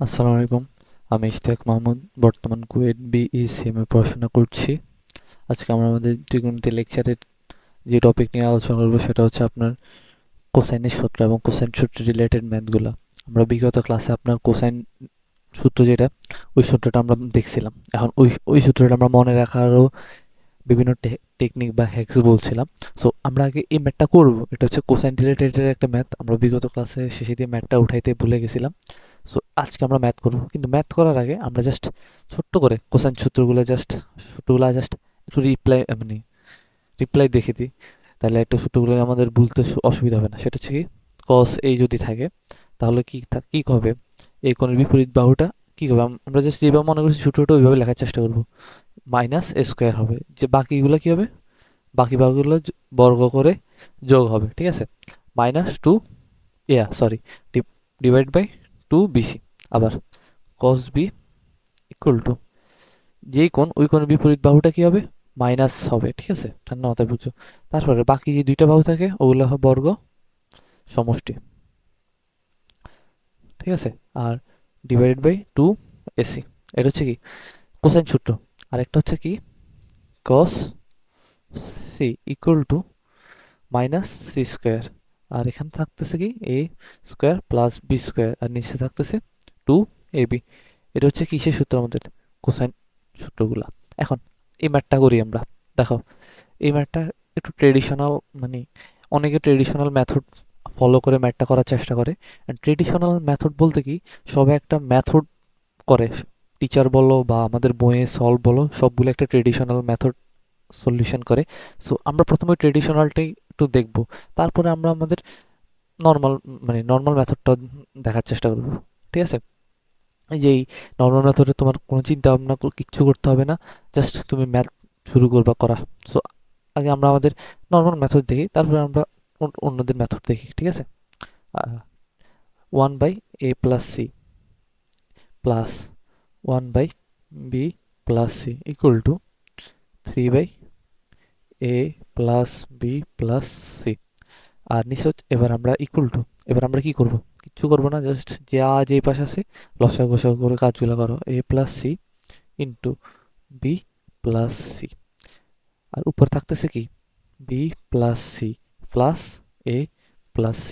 আসসালামু আলাইকুম। আমি ইশতিয়াক মাহমুদ। বর্তমান কুয়েট বিইসিএম এ পড়াশোনা করছি। আজকে আমরা আমাদের ত্রিকোণমিতি লেকচারের যে টপিক নিয়ে আলোচনা করব সেটা হচ্ছে আপনার কোসাইনের সূত্র এবং কোসাইন সূত্র রিলেটেড ম্যাথগুলা। আমরা বিগত ক্লাসে আপনার কোসাইন সূত্র যেটা, ওই সূত্রটা আমরা দেখছিলাম। এখন ওই সূত্রটা আমরা মনে রাখারও বিভিন্ন টেকনিক বা হ্যাকস বলছিলাম। সো আমরা আগে এই ম্যাথটা করব। এটা হচ্ছে কোসাইন রিলেটেড একটা ম্যাথ। আমরা বিগত ক্লাসে শেষে দিয়ে ম্যাথটা উঠাইতে ভুলে গেছিলাম। সো আজকে আমরা ম্যাথ করব, কিন্তু ম্যাথ করার আগে আমরা জাস্ট ছোট্ট করে কোসাইন সূত্রগুলো জাস্ট একটু রিপ্লাই দেখে দিই। তাহলে একটা সূত্রগুলো আমাদের বলতে অসুবিধা হবে না। সেটা হচ্ছে কি, কস এই যদি থাকে তাহলে কি হবে, এই কোণের বিপরীত বাহুটা কি হবে। আমরা জাস্ট যেভাবে মনে করছি সূত্রটা ওইভাবে লেখার চেষ্টা করব। মাইনাস এ স্কোয়ার হবে, যে বাকিগুলো কি হবে, বাকি বাহুগুলো বর্গ করে যোগ হবে, ঠিক আছে। Minus two, sorry, divide by 2bc। আবার cos b ইকুয়াল টু, যেই কোণ ওই কোণের বিপরীত বাহুটা কি হবে, মাইনাস হবে, ঠিক আছে, ঠান্ডা মাথায় বুঝছো। তারপরে বাকি যে দুইটা বাহু থাকে ওগুলো হবে বর্গ সমষ্টি, ঠিক আছে। আর ডিভাইডেড বাই 2ac, এটা হচ্ছে কি কোসাইন সূত্র। আর একটা হচ্ছে কি, cos c equal to minus C square. আর এখানে থাকতেছে কি A square plus B square, আর নিচে থাকতেছে 2ab। এটা হচ্ছে কিসের সূত্র, আমাদের কোসাইন সূত্রগুলা। এখন এই ম্যাথটা করি আমরা। দেখো, এই ম্যাথটা একটু ট্রেডিশনাল, মানে অনেকে ট্রেডিশনাল মেথড ফলো করে ম্যাথটা করার চেষ্টা করে। ট্রেডিশনাল মেথড বলতে কি, সবাই একটা মেথড করে, টিচার বলো বা আমাদের বইয়ে সলভ বলো, সবগুলো একটা ট্রেডিশনাল মেথড সলিউশন করে। সো আমরা প্রথমে ট্রেডিশনালটাই একটু দেখব, তারপরে আমরা আমাদের নর্মাল নর্মাল মেথডটা দেখার চেষ্টা করব, ঠিক আছে। এই যে এই নর্মাল মেথডে তোমার কোনো চিন্তা ভাবনা কিচ্ছু করতে হবে না, জাস্ট তুমি ম্যাথ শুরু করবা করা। সো আগে আমরা আমাদের নর্মাল মেথড দেখি, তারপরে আমরা অন্যদের মেথড দেখি, ঠিক আছে। 1/a+c plus 1/b+c equal to 3/a+b+c। আর নিচে এবার আমরা ইকুয়াল টু, এবার আমরা কি করব, কিচ্ছু করব না, জাস্ট যে পাশে আছে লসাগু গসাগু করে কাজগুলো করো। a+c ইন্টু b+c, আর উপর থাকতেছে কি b+c প্লাস a+c।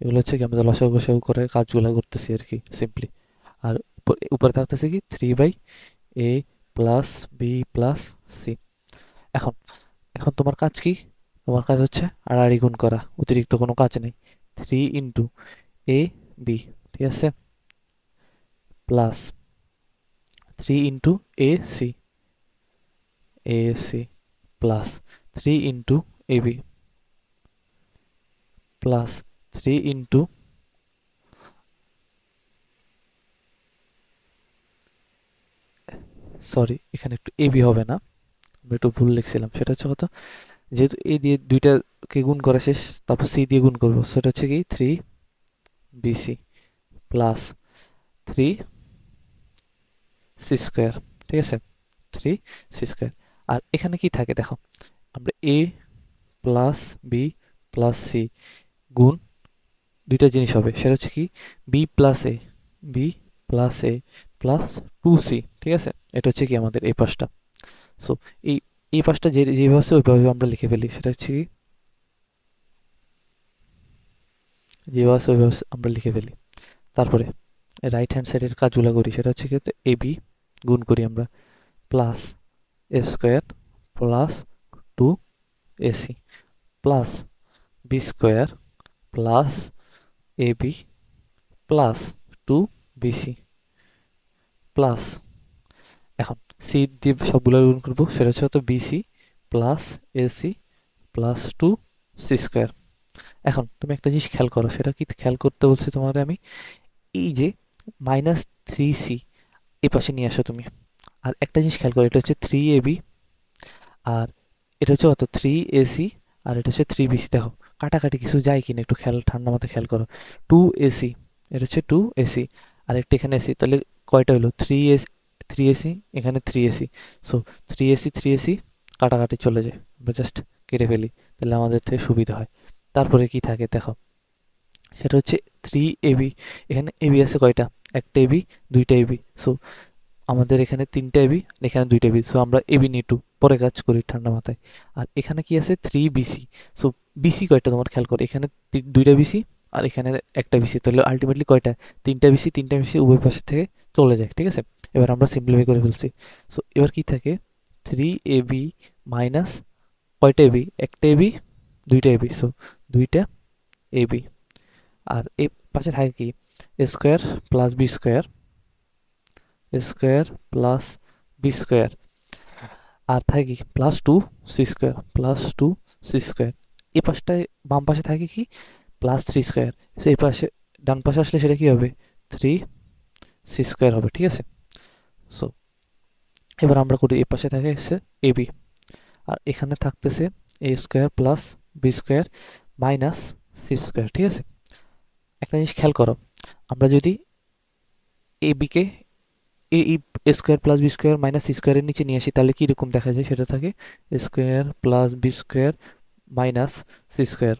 এগুলো হচ্ছে কি আমাদের লসাগু গসাগু করে কাজগুলো করতেছি আর কি, সিম্পলি। আর উপরে থাকতেছে কি 3/a+b+c। এখন এখন তোমার কাজ কি, তোমার কাজ হচ্ছে আড়াআড়ি গুণ করা, অতিরিক্ত কোনো কাজ নেই। 3 ইন্টু a b, ঠিক আছে, plus 3 into a c plus 3 into ab plus 3 into, sorry এখানে একটু ab হবে না, আমি একটু ভুল লিখছিলাম। সেটা হচ্ছে কত, যেহেতু a দিয়ে দুইটাকে গুণ করা শেষ, তারপর c দিয়ে গুণ করবো, সেটা হচ্ছে কি 3bc প্লাস 3c স্কোয়ার, ঠিক আছে, 3c স্কোয়ার। আর এখানে কি থাকে দেখো, আমরা a plus B plus C গুণ দুইটা জিনিস হবে, সেটা হচ্ছে কি বি প্লাস এ প্লাস 2c, ঠিক আছে। এটা হচ্ছে কি আমাদের এই পাশটা। সো এই এই পাশটা যেভাবে আছে ওইভাবে আমরা লিখে ফেলি, সেটা হচ্ছে কি যেভাবে আছে ওইভাবে আমরা লিখে ফেলি। তারপরে রাইট হ্যান্ড সাইডের কাজগুলো করি, সেটা হচ্ছে কি এ বি গুণ করি আমরা, plus A square plus 2ac plus B square plus A B plus 2bc plus, এখন সি দিয়ে সবগুলো গুণ করবো, সেটা হচ্ছে তো BC plus AC plus 2c square. এখন তুমি একটা জিনিস খেয়াল করো, সেটা কি খেয়াল করতে বলছি তোমার আমি, এই যে -3c এই পাশে নিয়ে আসো তুমি। আর একটা জিনিস খেয়াল করো, এটা হচ্ছে 3ab, আর এটা হচ্ছে কত 3ac, আর এটা হচ্ছে 3bc। দেখো কাটাকাটি কিছু যায় কিনা একটু খেয়াল, ঠান্ডা মাথায় খেয়াল করো। 2ac, এটা হচ্ছে 2ac, আর একটা এখানে এসি, তাহলে কয়টা হলো 3ac, এখানে 3ac। সো 3ac কাটাকাটি চলে যায়, আমরা জাস্ট কেটে ফেলি, তাহলে আমাদের থেকে সুবিধা হয়। তারপরে কি থাকে দেখো, সেটা হচ্ছে 3ab, এখানে ab আছে কয়টা একটা এবি, দুইটা এবি। সো আমাদের এখানে 3টা এবি, এখানে 2টা এবি। সো আমরা এবি নিয়ে একটু পরে কাজ করি ঠান্ডা মাথায়। আর এখানে কি আছে 3BC। সো বিসি কয়টা তোমার খেয়াল করো, এখানে 2টা বিসি আর এখানে একটা বিসি, তাহলে আলটিমেটলি কয়টা, 3টা বিসি উভয় পাশে থেকে চলে যায়, ঠিক আছে। এবার আমরা সিম্পলিফাই করে ফেলছি। সো এবার কি থাকে, 3AB মাইনাস কয়টা এবি, একটা এবি, 2টা এবি। সো 2টা এবি। আর এই পাশে থাকে কি, A square plus B square, square plus B square. আর থাকে কি plus 2C square, plus 2C square. এই পাশটায় বাম পাশে থাকে কি প্লাস 3 স্কোয়ার। সো এই পাশে ডান পাশে আসলে সেটা কি হবে, 3C স্কোয়ার হবে, ঠিক আছে। সো এবার আমরা করি, এই পাশে থাকে হচ্ছে এবি, আর এখানে থাকতেছে A square plus B square minus C square, ঠিক আছে। একটা জিনিস খেয়াল করো, আমরা যদি এবিকে A square plus B square minus C স্কোয়ারের নিচে নিয়ে আসি, তাহলে কীরকম দেখা যায়, সেটা থাকে A square plus B square minus C square,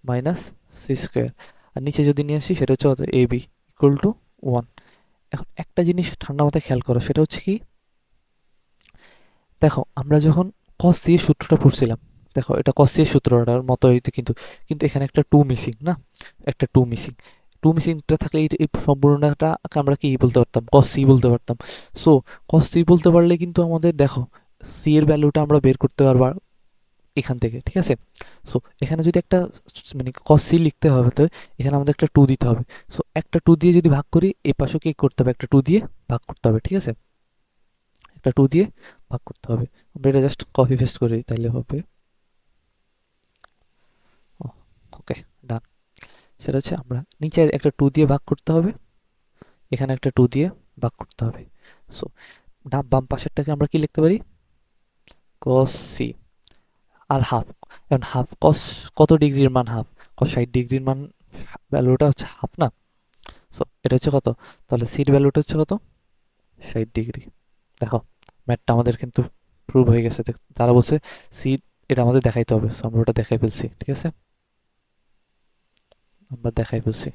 minus C square. আর নিচে যদি নিয়ে আসি সেটা হচ্ছে এ বি ইকুয়াল টু 1। এখন একটা জিনিস ঠান্ডা মাথায় খেয়াল করো, সেটা হচ্ছে কি, দেখো আমরা যখন কস সি এর সূত্রটা পড়ছিলাম, দেখো এটা কস সি এর সূত্রটার মতো হইতে, কিন্তু কিন্তু এখানে একটা 2 মিসিং না, একটা 2 মিসিং। 2 মিসিংটা থাকলে এই সম্পূর্ণটা আমরা কি বলতে পারতাম, কস সি বলতে পারতাম। সো কস সি বলতে পারলে কিন্তু আমাদের দেখো সি এর ভ্যালুটা আমরা বের করতে পারবো এখান থেকে, ঠিক আছে। সো এখানে যদি একটা মানে কস সি লিখতে হবে, তো এখানে আমাদের একটা 2 দিতে হবে। সো একটা 2 দিয়ে যদি ভাগ করি, এই পাশে কি করতে হবে, একটা 2 দিয়ে ভাগ করতে হবে, ঠিক আছে। একটা 2 দিয়ে ভাগ করতে হবে। আমরা এটা জাস্ট কপি পেস্ট করি তাইলে হবে। ওকে, ডান। সেটা হচ্ছে আমরা নিচে একটা 2 দিয়ে ভাগ করতে হবে, এখানে একটা 2 দিয়ে ভাগ করতে হবে। সো ডান বাম পাশেরটাকে আমরা কি লিখতে পারি, cos সি আর হাফ। এখন হাফ কস কত ডিগ্রির মান, হাফ কস 60 ডিগ্রির মান, ভ্যালুটা হচ্ছে হাফ না। সো এটা হচ্ছে কত, তাহলে সির ভ্যালুটা হচ্ছে কত, 60 ডিগ্রি। দেখো ম্যাথটা আমাদের কিন্তু প্রুভ হয়ে গেছে। তারা বলছে সি, এটা আমাদের দেখাইতে হবে। সো আমরা ওটা দেখাই ফেলছি, ঠিক আছে, আমরা দেখাই ফেলছি।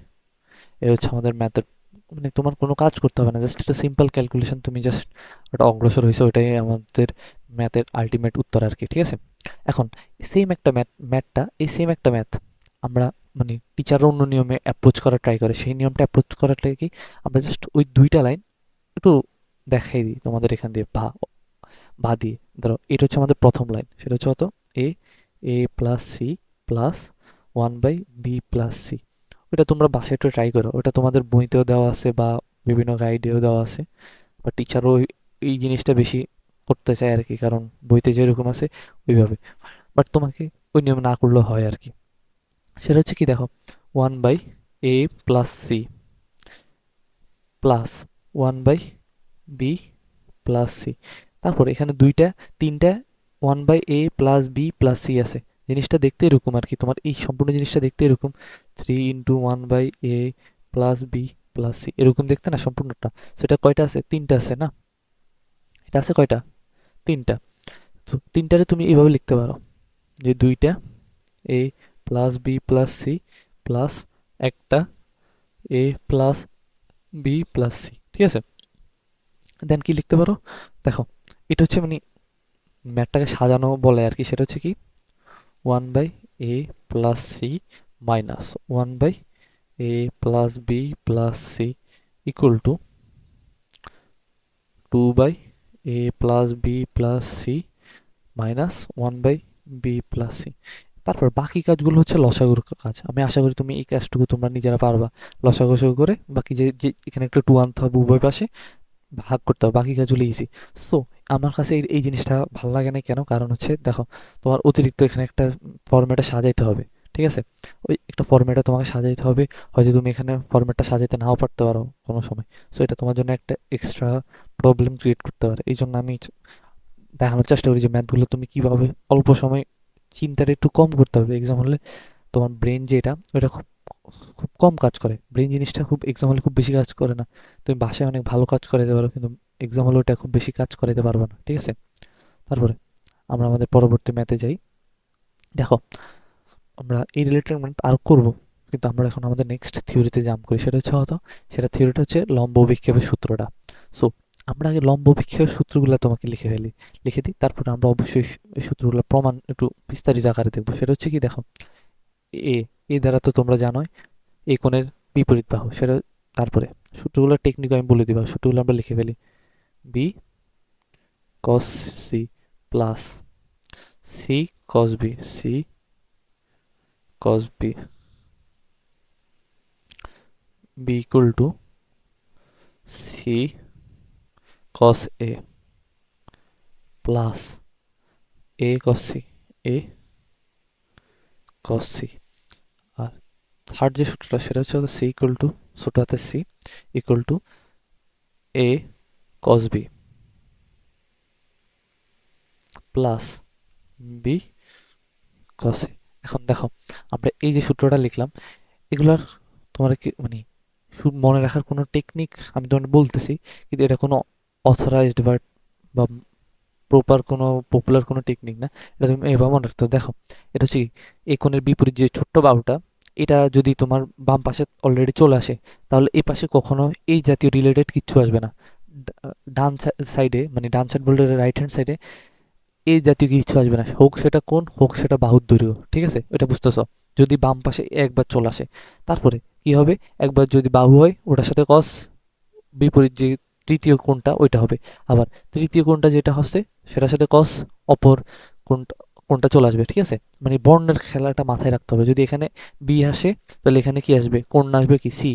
এই হচ্ছে আমাদের ম্যাথের, মানে তোমার কোনো কাজ করতে হবে না, জাস্ট একটা সিম্পল ক্যালকুলেশন, তুমি জাস্ট ওটা অগ্রসর হয়েছে, ওইটাই আমাদের ম্যাথের আলটিমেট উত্তর আর কি, ঠিক আছে। এখন সেম একটা ম্যাথটা এই সেম একটা ম্যাথ আমরা মানে টিচাররা অন্য নিয়মে অ্যাপ্রোচ করার ট্রাই করে, সেই নিয়মটা অ্যাপ্রোচ করাটাই কি, আমরা জাস্ট ওই 2টা লাইন একটু দেখাই দিই তোমাদের এখান দিয়ে, বা দিয়ে। ধরো এটা হচ্ছে আমাদের প্রথম লাইন, সেটা হচ্ছে কত, A A plus C plus 1/b plus C. ওটা তোমরা বাসায় একটু ট্রাই করো, ওটা তোমাদের বইতেও দেওয়া আছে বা বিভিন্ন গাইডেও দেওয়া আছে, বা টিচারও এই জিনিসটা বেশি করতে চায় আর কি, কারণ বইতে যেরকম আছে ওইভাবে। বাট তোমাকে ওই নিয়ম না করলেও হয় আর কি। সেটা হচ্ছে কি, দেখো 1/a plus C plus 1/b plus C. তারপর এখানে 3টা 1/a plus B plus C আছে। জিনিসটা দেখতে এরকম আর কি, তোমার এই সম্পূর্ণ জিনিসটা দেখতে এরকম, 3 × 1/a plus B plus C, এরকম দেখতে না সম্পূর্ণটা। সেটা কয়টা আছে, 3টা আছে না, এটা আছে কয়টা, 3টা। তো 3টারে তুমি এইভাবে লিখতে পারো যে 2টা A plus B plus C plus একটা A plus B plus C, ঠিক আছে। দেন কি লিখতে পারো, দেখো এটা হচ্ছে মানে ম্যাথটাকে সাজানো বলে আর কি, সেটা হচ্ছে কি 1/a plus C minus 1/a plus B plus C equal to 2/a plus B plus C minus 1/b plus C. তারপর বাকি কাজগুলো হচ্ছে লসাগুর কাজ। আমি আশা করি তুমি এই কাজটুকু তোমরা নিজেরা পারবা, লসাগু করে বাকি যে যে এখানে একটা 2 আনতে হবে উভয় পাশে, ভাগ করতে হবে, বাকি কাজগুলো ইজি। সো আমার কাছে এই জিনিসটা ভালো লাগে না কেন, কারণ হচ্ছে দেখো তোমার অতিরিক্ত এখানে একটা ফরম্যাটে সাজাইতে হবে, ঠিক আছে। ওই একটা ফরম্যাটে তোমাকে সাজাইতে হবে, হয়তো তুমি এখানে ফরম্যাটটা সাজাইতে নাও পারতে পারো কোনো সময়। সো এটা তোমার জন্য একটা এক্সট্রা প্রবলেম ক্রিয়েট করতে পারে। এই জন্য আমি দেখানোর চেষ্টা করি যে ম্যাথগুলো তুমি কিভাবে অল্প সময় চিন্তাটা একটু কম করতে হবে। এক্সাম হলে তোমার ব্রেন যেটা ওটা খুব খুব কম কাজ করে, ব্রেন জিনিসটা খুব এক্সাম হলে খুব বেশি কাজ করে না। তুমি বাসায় অনেক ভালো কাজ করাইতে পারো, কিন্তু এক্সাম হলে ওটা খুব বেশি কাজ করাইতে পারবে না, ঠিক আছে। তারপরে আমরা আমাদের পরবর্তী ম্যাথে যাই। দেখো আমরা এই রিলেটেড ম্যাথ আর করবো, কিন্তু আমরা এখন আমাদের নেক্সট থিওরিতে জাম্প করি, সেটা হচ্ছে সেটা থিওরিটা হচ্ছে লম্ব অভিক্ষেপের সূত্রটা। সো আমরা আগে লম্ব অভিক্ষেপের সূত্রগুলো তোমাকে লিখে দিই, তারপরে আমরা অবশ্যই এই সূত্রগুলো প্রমাণ একটু বিস্তারিত আকারে দেখবো। সেটা হচ্ছে কি, দেখো, এ এ দ্বারা তো তোমরা জানোই এই কোণের বিপরীত বাহু, সেটা তারপরে সূত্রগুলো টেকনিক আমি বলে দিবা, সূত্রগুলো আমরা লিখে ফেলি। B cos C plus C cos B, C cos B, B equal to C cos A plus A cos C, A cos C. আর থার্ড যে সূত্রটা সেটা হচ্ছে সি ইকুয়াল টু ছোট হাতের C equal to A cos B plus B cos A. এখন দেখো, আমরা এই যে সূত্রটা লিখলাম, এগুলার তোমার কি মানে মনে রাখার কোনো টেকনিক আমি তোমাকে বলতেছি, কিন্তু এটা কোনো অথরাইজড বা প্রপার কোনো পপুলার কোনো টেকনিক না, এটা তুমি এভাবে মনে রাখতে হবে। দেখো, এটা হচ্ছে এই কোণের বিপরীত যে ছোট্ট বাহুটা, এটা যদি তোমার বাম পাশে অলরেডি চলে আসে, তাহলে এই পাশে কখনো এই জাতীয় রিলেটেড কিচ্ছু আসবে না। ডান সাইডে, মানে ডান সাইড বলতে রাইট হ্যান্ড সাইডে এই জাতীয় কিছু আসবে না, হোক সেটা কোণ, হোক সেটা বাহুর দৈর্ঘ্য, ঠিক আছে? এটা বুঝতেছ? যদি বাম পাশে একবার চলে আসে, তারপরে কি হবে, একবার যদি বাহু হয় ওটার সাথে কস, বিপরীত যে তৃতীয় কোণটা ওইটা হবে, আবার তৃতীয় কোণটা যেটা হচ্ছে সেটার সাথে কস অপর কোণটা কোণটা চলে আসবে, ঠিক আছে? মানে বর্ণের খেলাটা মাথায় রাখতে হবে। যদি এখানে বি আসে, তাহলে এখানে কি আসবে, কোণ আসবে কি সি।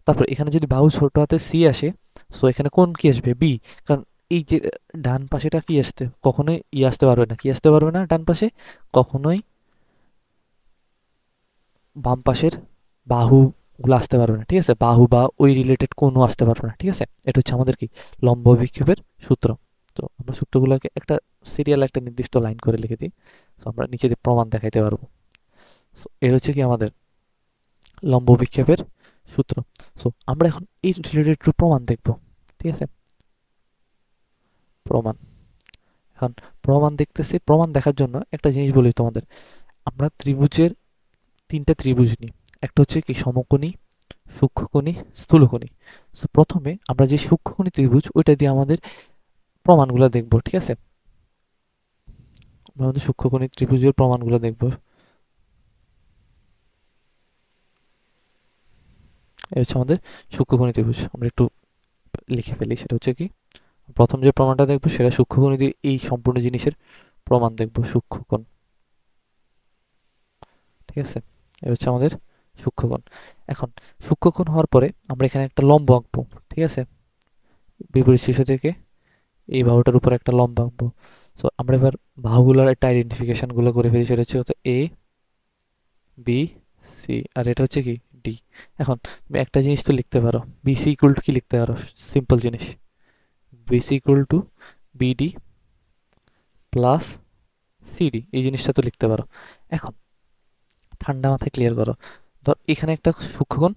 তারপর এখানে যদি বাহু ছোট হাতে সি আসে, সো এখানে কোণ কি আসবে, বি। কারণ এই যে ডান পাশেটা কি আসতে কখনোই আসতে পারবে না, কি আসতে পারবে না ডান পাশে কখনোই বাম পাশের বাহু গুলো আসতে পারবে না, ঠিক আছে? বাহু বা ওই রিলেটেড কোনো আসতে পারবে না, ঠিক আছে? এটা হচ্ছে আমাদের কি লম্ব বিক্ষেপের সূত্র। তো আমরা সূত্রগুলোকে একটা সিরিয়াল একটা নির্দিষ্ট লাইন করে লিখে দিই, তো আমরা নিচে যে প্রমাণ দেখাইতে পারবো। সো এর হচ্ছে কি আমাদের লম্ব বিক্ষেপের সূত্র। সো আমরা এখন এই রিলেটেড প্রমাণ দেখব, ঠিক আছে? প্রমাণ, এখন প্রমাণ দেখতেছি। প্রমাণ দেখার জন্য একটা জিনিস বলি তোমাদের, আমরা ত্রিভুজের তিনটা ত্রিভুজ নিই, একটা হচ্ছে কি সমকোণী, সূক্ষ্মকোণী, স্থূলকোণী। সো প্রথমে আমরা যে সূক্ষ্মকোণী ত্রিভুজ ওইটা দিয়ে আমাদের প্রমাণগুলো দেখব, ঠিক আছে? আমরা আমাদের সূক্ষ্মকোণী ত্রিভুজের প্রমাণগুলো দেখব। এই হচ্ছে আমাদের সূক্ষ্মকোণী ত্রিভুজ। আমরা একটু লিখে ফেলি, সেটা হচ্ছে কি, প্রথম যে প্রমাণটা দেখবো সেটা সূক্ষ্মকোণী দিয়ে এই সম্পূর্ণ জিনিসের প্রমাণ দেখব, সূক্ষ্মকোণ, ঠিক আছে? এই হচ্ছে আমাদের সূক্ষ্মকোণ। এখন সূক্ষ্মকোণ হওয়ার পরে আমরা এখানে একটা লম্ব আঁকবো, ঠিক আছে? বিপরীত শীর্ষ থেকে এই বাহুটার উপর একটা লম্ব আঁকবো। সো আমরা এবার বাহুগুলোর একটা আইডেন্টিফিকেশন গুলো করে ফেলি, সেটা হচ্ছে এ বি সি, আর এটা হচ্ছে কি ডি। এখন তুমি একটা জিনিস তো লিখতে পারো, বিসি ইকুয়াল টু কি লিখতে পারো, সিম্পল জিনিস, BC equal to BD plus CD, এই জিনিসটা তো লিখতে পারো। এখন ঠান্ডা মাথায় ক্লিয়ার করো, ধর এখানে একটা সূক্ষ্মকোণ,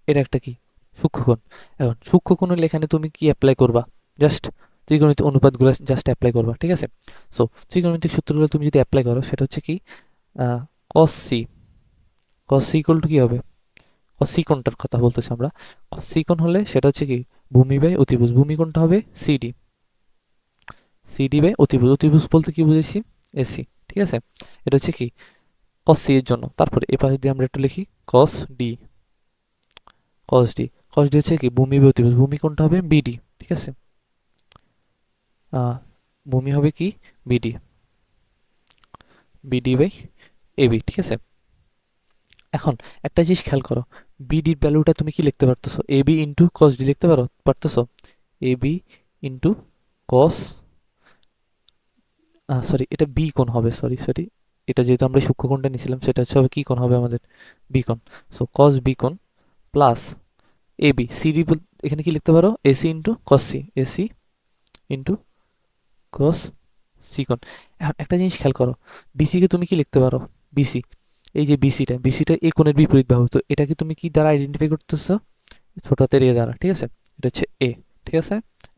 এটা একটা কি সূক্ষ্মকোণ। এখন সূক্ষ্মকোণ হলে এখানে তুমি কি অ্যাপ্লাই করবা, জাস্ট ত্রিকোণমিতিক অনুপাতগুলো জাস্ট অ্যাপ্লাই করবা, ঠিক আছে? সো ত্রিকোণমিতিক সূত্রগুলো তুমি যদি অ্যাপ্লাই করো, সেটা হচ্ছে কি cos C, cos C equal to কি হবে, cos সি কোণটার কথা বলতেছি আমরা। cos সি কোণ হলে সেটা হচ্ছে কি ভূমি বাই অতিভুজ, ভূমি কোণটা হবে সিডি, সিডি বাই অতিভুজ, অতিভুজ বলতে কি বুঝেছি, এসি, ঠিক আছে? এটা হচ্ছে কি cos সি এর জন্য। তারপরে এ পাশে দিয়ে আমরা একটু লিখি cos D, cos D, cos D হচ্ছে কি ভূমি বাই অতিভুজ, ভূমি কোণটা হবে বিডি, ঠিক আছে? ভূমি হবে কি বিডি, বিডি বাই এবি, ঠিক আছে? এখন একটা জিনিস খেয়াল করো, বিডির ভ্যালুটা তুমি কি লিখতে পারতেছো, এবি ইন্টু কস ডি লিখতে পারতেছো, এবি ইন্টু কস, সরি এটা বি কোণ হবে, সরি এটা যেহেতু আমরা সূক্ষ্মকোণটা নিয়েছিলাম, সেটা হচ্ছে হবে কি কোণ হবে আমাদের, বি কোণ। সো কস বি কোণ প্লাস এবি, সিডি এখানে কি লিখতে পারো, AC into cos C, AC into cos C কোণ। এখন একটা জিনিস খেয়াল করো, বিসিকে তুমি কি লিখতে পারো, বিসি, এই যে বিসিটা এই কোণের বিপরীত বাহু, তো এটাকে তুমি কি দ্বারা আইডেন্টিফাই করতেছো, ছোট হাতের এ দ্বারা, ঠিক আছে? এটা হচ্ছে এ, ঠিক আছে?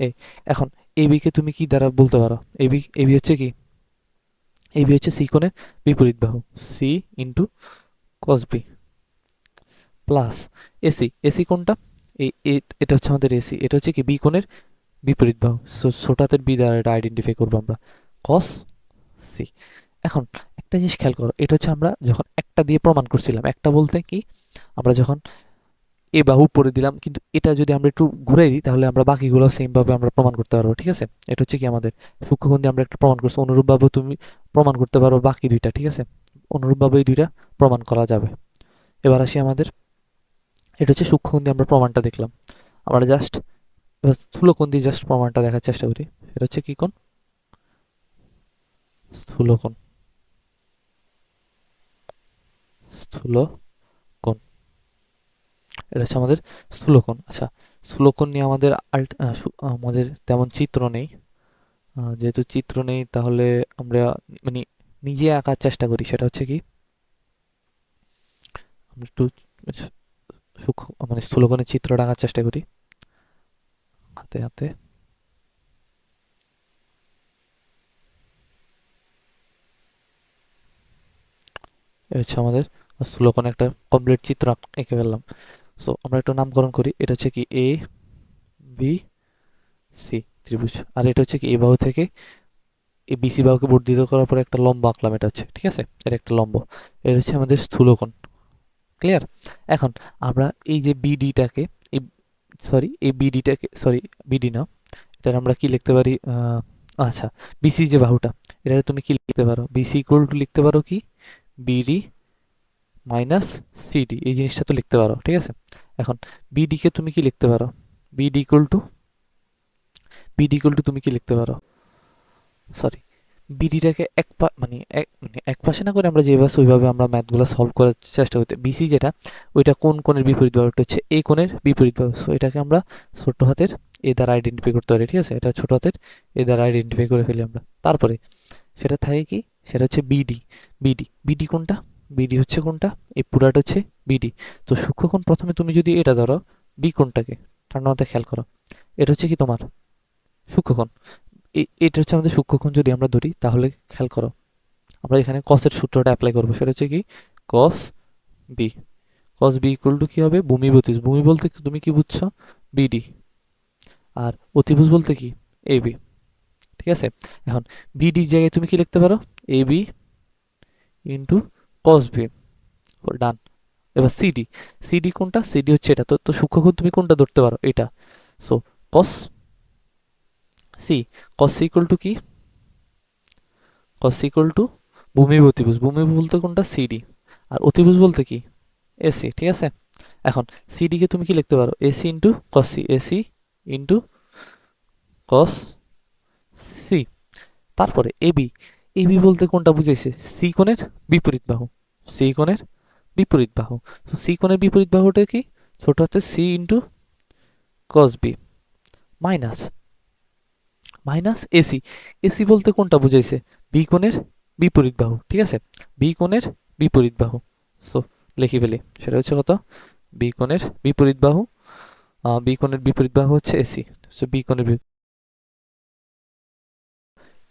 এ। এখন এবি কে তুমি কি দ্বারা বলতে পারো, এবি হচ্ছে কি, এবি হচ্ছে সি কোণের বিপরীত বাহু, C into cos B, plus AC, AC কোনটা? এটা হচ্ছে আমাদের এসি, এটা হচ্ছে কি বি কোণের বিপরীত বাহু। ছোট হাতের বি দ্বারা এটা আইডেন্টিফাই করবো আমরা, কস সি। এখন একটা জিনিস খেয়াল করো, এটা হচ্ছে আমরা যখন একটা দিয়ে প্রমাণ করছিলাম, একটা বলতে কি আমরা যখন এ বাহু পরে দিলাম, কিন্তু এটা যদি আমরা একটু ঘুরাই দিই তাহলে আমরা বাকিগুলো সেম ভাবে আমরা প্রমাণ করতে পারবো, ঠিক আছে? এটা হচ্ছে কি আমাদের সূক্ষ্মকোণ দিয়ে আমরা একটা প্রমাণ করছি, অনুরূপভাবে তুমি প্রমাণ করতে পারো বাকি দুইটা, ঠিক আছে? অনুরূপভাবে এই দুইটা প্রমাণ করা যাবে। এবার আসি আমাদের, এটা হচ্ছে সূক্ষ্মকোণ দিয়ে আমরা প্রমাণটা দেখলাম। আমরা জাস্ট এবার স্থূলকোণ দিয়ে জাস্ট প্রমাণটা দেখার চেষ্টা করি। এটা হচ্ছে কি কোণ? স্থূলকোণ, স্থূলকোণ। এটা হচ্ছে আমাদের স্থূলকোণ। আচ্ছা, স্থূলকোণ নিয়ে আমাদের আমাদের তেমন চিত্র নেই। যেহেতু চিত্র নেই তাহলে আমরা মানে নিজে আঁকার চেষ্টা করি। সেটা হচ্ছে কি আমরা একটু সূক্ষ্ম মানে স্থূলকোণের চিত্রটা আঁকার চেষ্টা করি হাতে হাতে। এই হচ্ছে আমাদের স্থূলকোণে একটা কমপ্লিট চিত্র এঁকে ফেললাম। সো আমরা একটু নামকরণ করি। এটা হচ্ছে কি এ বি সি ত্রিভুজ, আর এটা হচ্ছে কি এ বাহু থেকে এই বিসি বাহুকে বর্ধিত করার পরে একটা লম্ব আঁকলাম, এটা হচ্ছে, ঠিক আছে? এটা একটা লম্ব, এটা হচ্ছে আমাদের স্থূলকোণ। ক্লিয়ার? এখন আমরা এই যে বিডিটাকে, এই এই বিডিটাকে, বিডি না, এটা আমরা কি লিখতে পারি? আচ্ছা, বিসি যে বাহুটা, এটা তুমি কি লিখতে পারো? বিসি ইকুয়াল টু লিখতে পারো কি বিডি মাইনাস সিডি, এই জিনিসটা তো লিখতে পারো, ঠিক আছে? এখন বিডি কে তুমি কি লিখতে পারো? বিডি ইকুয়াল টু, তুমি কি লিখতে পারো? সরি, বিডিটাকে এক পাশে না করে আমরা যেভাবে আছে ওইভাবে আমরা ম্যাথগুলো সলভ করার চেষ্টা করতে। বিসি যেটা, ওইটা কোন কোণের বিপরীত বাহু? এটা হচ্ছে এই কোণের বিপরীত বাহু। সো এটাকে আমরা ছোট হাতের এ দ্বারা আইডেন্টিফাই করতে পারি, ঠিক আছে? এটা ছোট হাতের এ দ্বারা আইডেন্টিফাই করে ফেলি আমরা। তারপরে সেটা থাকে কি, সেটা হচ্ছে বিডি। বিডি কোনটা? বিডি হচ্ছে কোনটা? এই পুরাটা হচ্ছে বিডি। তো সূক্ষ্মকোণ প্রথমে তুমি যদি এটা ধরো বি কোণটাকে, ঠান্ডা মাথায় খেয়াল করো, এটা হচ্ছে কি তোমার সূক্ষ্মকোণ। এটা হচ্ছে আমাদের সূক্ষ্মকোণ। যদি আমরা ধরি তাহলে খেয়াল করো, আমরা এখানে কসের সূত্রটা অ্যাপ্লাই করবো। সেটা হচ্ছে কি cos B. Cos B equal to কি হবে? ভূমি অতিভুজ। ভূমি বলতে তুমি কি বুঝছো? বিডি। আর অতিভুজ বলতে কি? এবি, ঠিক আছে? এখন বিডি জায়গায় তুমি কি লিখতে পারো? AB into cos B. Done. এবার সিডি, সিডি কোনটা? সিডি হচ্ছে এটা। তো সূক্ষ্মকোণ তুমি কোনটা ধরতে পারো? এটা। So cos C, cos C equal to কি? কস ইকুয়াল টু ভূমি অতিভুজ। ভূমি বলতে কোনটা? সিডি। আর অতিভুজ বলতে কি? এসি, ঠিক আছে? এখন সিডি কে তুমি কি লিখতে পারো? AC into cos C, AC into cos C. তারপরে এবি, এবি বলতে কোনটা বুঝাইছে? সি কোণের বিপরীত বাহু, সি কোণের বিপরীত বাহু। সি কোণের বিপরীত বাহুটা কি? ছোট হাতে C into cos B minus AC. AC বলতে কোনটা বুঝাইছে? বি কোণের বিপরীত বাহু, ঠিক আছে? বি কোণের বিপরীত বাহু। সো লিখি ফেলি, সেটা হচ্ছে কত? বি কোণের বিপরীত বাহু। বি কোণের বিপরীত বাহু হচ্ছে এসি। সো বি কোণের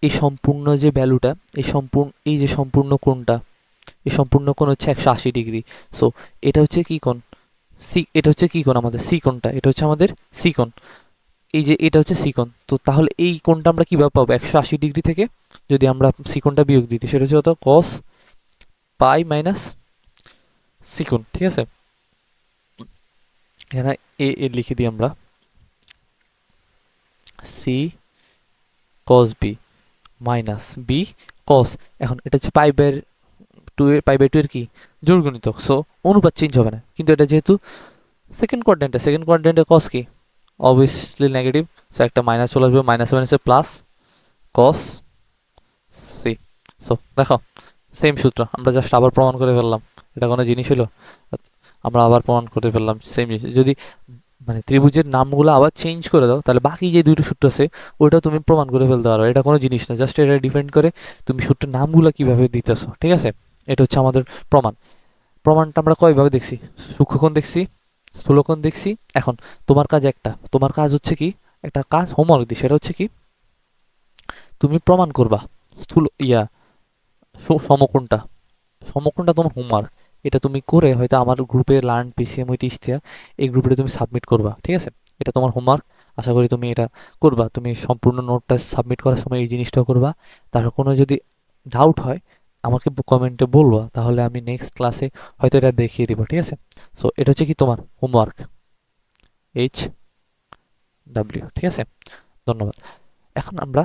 এই সম্পূর্ণ যে ভ্যালুটা, এই যে সম্পূর্ণ কোণটা, এই সম্পূর্ণ কোণ হচ্ছে 180 ডিগ্রি। সো এটা হচ্ছে কি কোণ? সি। এটা হচ্ছে কি কোণ? আমাদের সি কোণটা। এটা হচ্ছে আমাদের সি কোণ। এই যে এটা হচ্ছে সি কোণ। তো তাহলে এই কোণটা আমরা কিভাবে পাবো? 180 ডিগ্রি থেকে যদি আমরা সি কোণটা বিয়োগ দিই, সেটা হচ্ছে কত? কস পাই মাইনাস সি কোণ, ঠিক আছে? এখানে এ লিখে দিই আমরা, C cos B minus B cos. এখন এটা হচ্ছে পাই বাই টু এর কি জোড় গুণিতক। সো অনুপাত চেঞ্জ হবে না, কিন্তু এটা যেহেতু সেকেন্ড কোয়াড্রেন্টে কস কি অবভিয়াসলি নেগেটিভ। সো একটা মাইনাস চলে আসবে, মাইনাস মাইনাসে প্লাস কস সি। সো দেখো, সেম সূত্র আমরা জাস্ট আবার প্রমাণ করে ফেললাম। এটা কোনো জিনিস হলো? আমরা আবার প্রমাণ করে ফেললাম সেম জিনিস। যদি মানে ত্রিভুজের নামগুলো আবার চেঞ্জ করে দাও তাহলে বাকি যে দুটো সূত্র আছে ওইটা তুমি প্রমাণ করে ফেলতে পারো। এটা কোনো জিনিস না, জাস্ট এটা ডিপেন্ড করে তুমি সূত্রের নামগুলো কিভাবে দিতেছো, ঠিক আছে? এটা হচ্ছে আমাদের প্রমাণ। প্রমাণটা আমরা কয়ভাবে দেখছি? সূক্ষ্মকোণ দেখছি, স্থূলকোণ দেখছি। এখন তোমার কাজ একটা, তোমার কাজ হচ্ছে কি, একটা কাজ হোমওয়ার্ক দিই, সেটা হচ্ছে কি তুমি প্রমাণ করবা স্থূল সমকোণটা। সমকোণটা তোমার হোমওয়ার্ক। এটা তুমি করে হয়তো আমার গ্রুপে লার্ন পিসিএম উইথ ইশতিয়াক এই গ্রুপে তুমি সাবমিট করবা, ঠিক আছে? এটা তোমার হোমওয়ার্ক। আশা করি তুমি এটা করবা। তুমি সম্পূর্ণ নোটটা সাবমিট করার সময় এই জিনিসটাও করবা। তারপর কোনো যদি ডাউট হয় আমাকে কমেন্টে বলবা, তাহলে আমি নেক্সট ক্লাসে হয়তো এটা দেখিয়ে দিব, ঠিক আছে? সো এটা হচ্ছে কি তোমার হোমওয়ার্ক HW, ঠিক আছে? ধন্যবাদ। এখন আমরা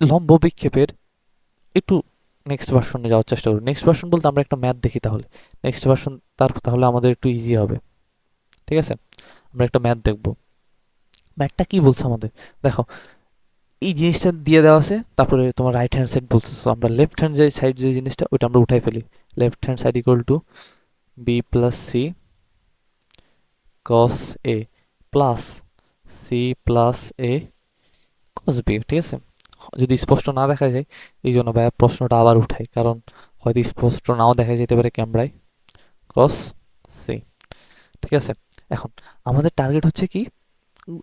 লম্ব বিক্ষেপের একটু নেক্সট ভার্সনে যাওয়ার চেষ্টা করি। নেক্সট ভার্সন বলতে আমরা একটা ম্যাথ দেখি, তাহলে নেক্সট ভার্সন তাহলে আমাদের একটু ইজি হবে, ঠিক আছে? আমরা একটা ম্যাথ দেখব। ম্যাথটা কি বলছে আমাদের? দেখো, এই জিনিসটা দিয়ে দেওয়া আছে, তারপরে তোমার রাইট হ্যান্ড সাইড বলছে, তো আমরা লেফট হ্যান্ড যে সাইড যে জিনিসটা ওইটা আমরা উঠাই ফেলি। Left hand side equal to B plus C cos A plus C plus A cos B, ঠিক আছে? যদি স্পষ্ট না দেখা যায় এই জন্য ভাইয়া প্রশ্নটা আবার উঠাই, কারণ হয়তো স্পষ্ট নাও দেখা যেতে পারে ক্যামেরায়। কস সি, ঠিক আছে? এখন আমাদের টার্গেট হচ্ছে কি,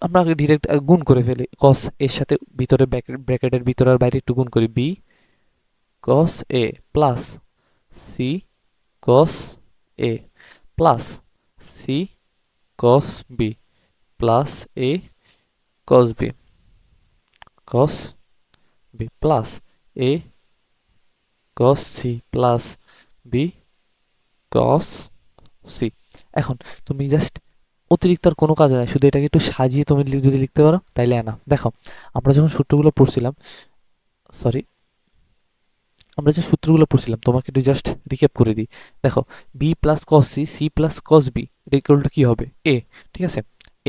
আমরা আগে ডিরেক্ট গুণ করে ফেলি কস এর সাথে, ভিতরে ব্র্যাকেটের ভিতরে আর বাইরে একটু গুণ করি। B cos A plus C cos A plus C cos B plus A cos B cos B plus A cos C plus B cos C. এখন তুমি জাস্ট অতিরিক্ত আর কোনো কাজ নাই, শুধু এটাকে একটু সাজিয়ে তুমি যদি লিখতে পারো তাইলে না। দেখো, আমরা যখন সূত্রগুলো পড়ছিলাম, সরি, আমরা যে সূত্রগুলো পড়ছিলাম তোমাকে একটু জাস্ট রিক্যাপ করে দিই। দেখো, B plus cos C, C plus cos B, এটা ইকুয়াল টু কি হবে? এ, ঠিক আছে?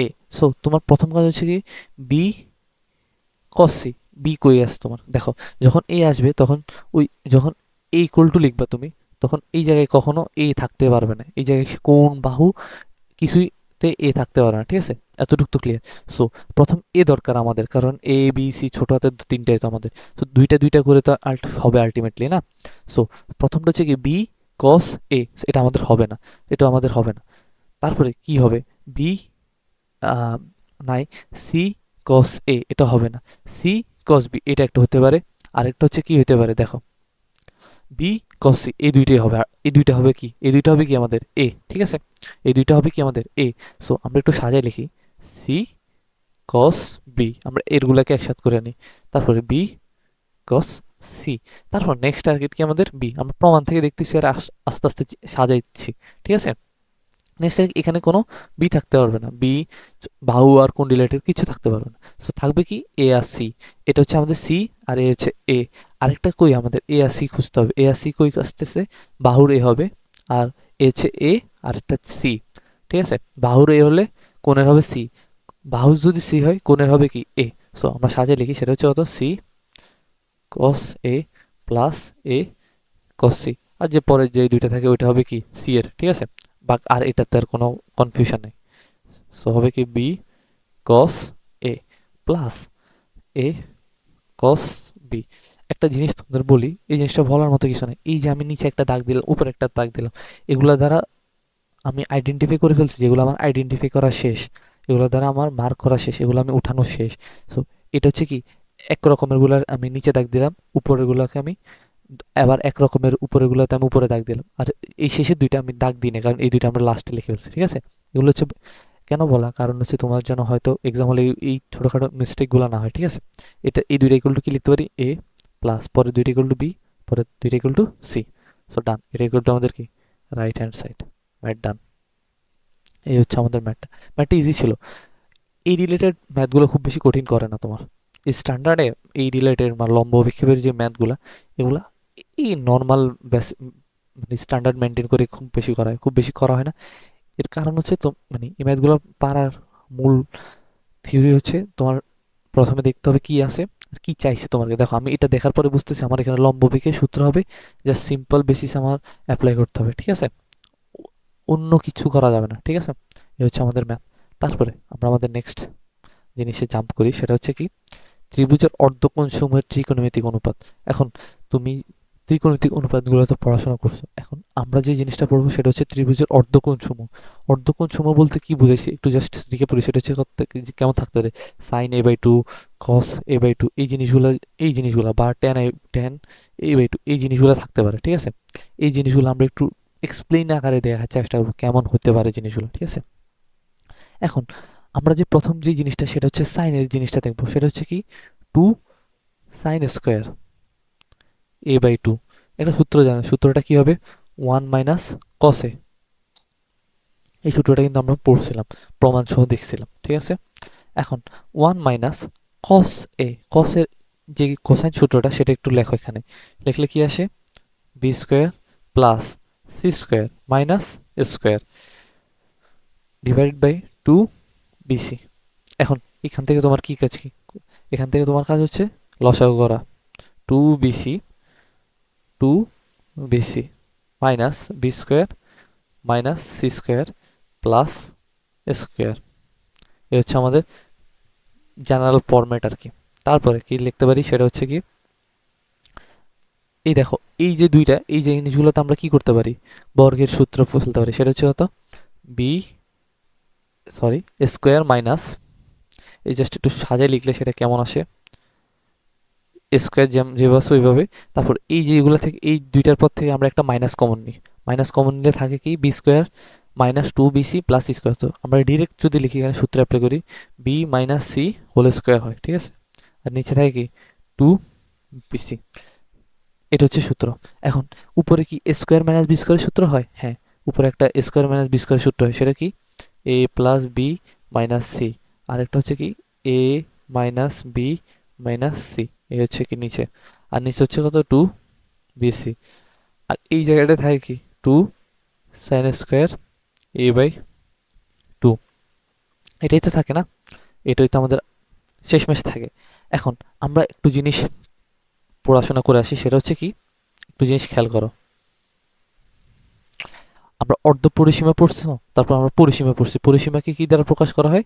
এ। সো তোমার প্রথম কাজ হচ্ছে কি, বি কস সি, বি কই আছে তোমার? দেখো, যখন এ আসবে তখন ওই যখন এ ইকুয়াল টু লিখবা তুমি, তখন এই জায়গায় কখনো এ থাকতে পারবে না। এই জায়গায় কোণ বাহু কিছুইতে এ থাকতে পারে না, ঠিক আছে? এতটুকু তো ক্লিয়ার। সো প্রথম এ দরকার আমাদের, কারণ এ বি সি ছোট হাতের তিনটাই তো আমাদের। সো দুইটা দুইটা করে তো হবে আলটিমেটলি, না? সো প্রথমটা হচ্ছে কি বি কস এ, এটা আমাদের হবে না, এটা আমাদের হবে না। তারপরে কি হবে? বি নাই, সি কস এ, এটা হবে না। সি কস বি, এটা একটা হতে পারে। আরেকটা হচ্ছে কি হতে পারে? দেখো, বি কস সি, এই দুইটাই হবে। আর এই দুইটা হবে কি? এই দুইটা হবে কি আমাদের এ, ঠিক আছে? এই দুইটা হবে কি আমাদের এ। সো আমরা একটু সাজায় লিখি, সি কস বি, আমরা এরগুলাকে একসাথে করে নিই। তারপরে বি কস সি। তারপর নেক্সট টার্গেট কি আমাদের? বি। আমরা প্রমাণ থেকে দেখতেছি আর আস্তে আস্তে সাজাইছি, ঠিক আছে? নেক্সট এখানে কোনো বি থাকতে পারবে না, বি বাহু আর কোন রিলেটেড কিছু থাকতে পারবে না। সো থাকবে কি এ আর সি, এটা হচ্ছে আমাদের সি আর এ হচ্ছে এ। আরেকটা কই আমাদের এ আর সি খুঁজতে হবে। এ আর সি কই আসতেছে? বাহুর এ হবে, আর এ হচ্ছে এ, আর একটা সি, ঠিক আছে? বাহুর এ হলে কোণের হবে সি, বাহু যদি সি হয় কোণের হবে কি? এ। সো আমরা সাজিয়ে লিখি, সেটা হচ্ছে কত? C cos A plus A cos C. আর যে পরে যে দুইটা থাকে ওইটা হবে কি? সি এর, ঠিক আছে? বা আর এটাতে আর কোনো কনফিউশন নেই। সো হবে কি? B cos A plus A cos B. একটা জিনিস তোমাদের বলি, এই জিনিসটা বলার মতো কিছু নেই। এই যে আমি নিচে একটা দাগ দিলাম, উপরে একটা দাগ দিলাম, এগুলো দ্বারা আমি আইডেন্টিফাই করে ফেলছি যেগুলো আমার আইডেন্টিফাই করা শেষ, এগুলো দ্বারা আমার মার্ক করা শেষ, এগুলো আমি উঠানো শেষ। সো এটা হচ্ছে কি, এক রকমের গুলার আমি নিচে দাগ দিলাম, উপরের গুলাকে আমি আবার এক রকমের উপরের গুলোতে আমি উপরে দাগ দিলাম, আর এই শেষের দুইটা আমি দাগ দিই না, কারণ এই দুইটা আমরা লাস্টে লিখে ফেলছি, ঠিক আছে? এগুলো হচ্ছে কেন বলা, কারণ হচ্ছে তোমার জন্য হয়তো এক্সাম হলে এই ছোটোখাটো মিস্টেকগুলো না হয়, ঠিক আছে? এটা এই দুইটা ইকুয়াল টু কি লিখতে পারি? এ প্লাস পরে দুইটা ইকুয়াল টু বি, পরে দুইটা ইকুয়াল টু সি। সো ডান, এটা ইকুয়াল টু আমাদের কি? Right hand side. ম্যাথ ডান। এই হচ্ছে আমাদের ম্যাথটা। ম্যাথটা ইজি ছিল। এই রিলেটেড ম্যাথগুলো খুব বেশি কঠিন করে না তোমার স্ট্যান্ডার্ডে। এই রিলেটেড মানে লম্ব বিক্ষেপের যে ম্যাথগুলো, এগুলা এই নর্মাল মানে স্ট্যান্ডার্ড মেনটেন করে খুব বেশি করা হয়, খুব বেশি করা হয় না। এর কারণ হচ্ছে তো মানে এই ম্যাথগুলো পারার মূল থিওরি হচ্ছে তোমার প্রথমে দেখতে হবে কি আছে আর কি চাইছে তোমাকে। দেখো, আমি এটা দেখার পরে বুঝতেছি আমার এখানে লম্ব বিক্ষেপ সূত্র হবে, জাস্ট সিম্পল বেসিস আমার অ্যাপ্লাই করতে হবে, ঠিক আছে? অন্য কিছু করা যাবে না, ঠিক আছে? এই হচ্ছে আমাদের ম্যাথ। তারপরে আমরা আমাদের নেক্সট জিনিসে জাম্প করি, সেটা হচ্ছে কি, ত্রিভুজের অর্ধকোণ সমূহের ত্রিকোণমিতিক অনুপাত। এখন তুমি ত্রিকোণমিতিক অনুপাতগুলো তো পড়াশোনা করছো, এখন আমরা যে জিনিসটা পড়বো সেটা হচ্ছে ত্রিভুজের অর্ধকোণ সমূহ। অর্ধকোণ সমূহ বলতে কি বুঝাইছি একটু জাস্ট লিখে পড়ি, সেটা হচ্ছে কেমন থাকতে পারে? Sine A by two, cos A by two, এই জিনিসগুলো বা ট্যান এ বাই টু, এই জিনিসগুলো থাকতে পারে, ঠিক আছে? এই জিনিসগুলো আমরা একটু এক্সপ্লেইন আকারে দেখার চেষ্টা করবো কেমন হতে পারে জিনিসগুলো, ঠিক আছে? এখন আমরা যে প্রথম যে জিনিসটা সেটা হচ্ছে সাইনের জিনিসটা দেখবো, সেটা হচ্ছে কি 2 সাইন স্কোয়ার a/2। একটা সূত্র জানো, সূত্রটা কি হবে? 1 মাইনাস কস এ। এই সূত্রটা কিন্তু আমরা পড়ছিলাম, প্রমাণ সহ দেখছিলাম, ঠিক আছে? এখন 1 মাইনাস কস এ, কস এর যে কোসাইন সূত্রটা সেটা একটু লেখো এখানে। লিখলে কি আসে? B square plus C square minus square divided by 2 BC. এখন এখান থেকে তোমার কি কাজ, কি এখান থেকে তোমার কাজ হচ্ছে লসাগু করা। 2 BC, 2 BC minus B square minus C square plus square. এ হচ্ছে আমাদের জেনারেল ফরম্যাট আর কি। তারপরে কি লিখতে পারি সেটা হচ্ছে কি, এই দেখো এই যে দুইটা, এই যে জিনিসগুলোতে আমরা কি করতে পারি, বর্গের সূত্র ফেলতে পারি। সেটা হচ্ছে কত? বি সরি স্কোয়ার মাইনাস, এই জাস্ট একটু সাজায় লিখলে সেটা কেমন আসে, স্কোয়ার যেভাবে ওইভাবে। তারপর এই যে এগুলো থেকে, এই দুইটার পর থেকে আমরা একটা মাইনাস কমন নিই। মাইনাস কমন নিলে থাকে কি B square minus 2 BC plus square. তো আমরা ডিরেক্ট যদি লিখি এখানে সূত্র অ্যাপ্লাই করি, B minus C whole square হয়, ঠিক আছে? আর নিচে থাকে কি 2 বিসি। এটা হচ্ছে সূত্র। এখন উপরে কি স্কোয়ার মাইনাস বি স্কোয়ারের সূত্র হয়? হ্যাঁ, উপরে একটা স্কোয়ার মাইনাস বি স্কোয়ারের সূত্র হয়। সেটা কি? A plus B minus C. আরেকটা হচ্ছে কি এ মাইনাস বি মাইনাস সি। এই হচ্ছে কি নিচে। আর নিচে হচ্ছে কত? 2 বিসি। আর এই জায়গাটা থাকে কি 2 sin স্কোয়ার a/2। এটাই তো থাকে না, এটাই তো আমাদের শেষমেশ থাকে। এখন আমরা একটু জিনিস পড়াশোনা করে আসি, সেটা হচ্ছে কি, একটু জিনিস খেয়াল করো। আমরা অর্ধ পরিসীমা পড়ছি, তারপর আমরা পরিসীমা পড়ছি। পরিসীমাকে কি দ্বারা প্রকাশ করা হয়?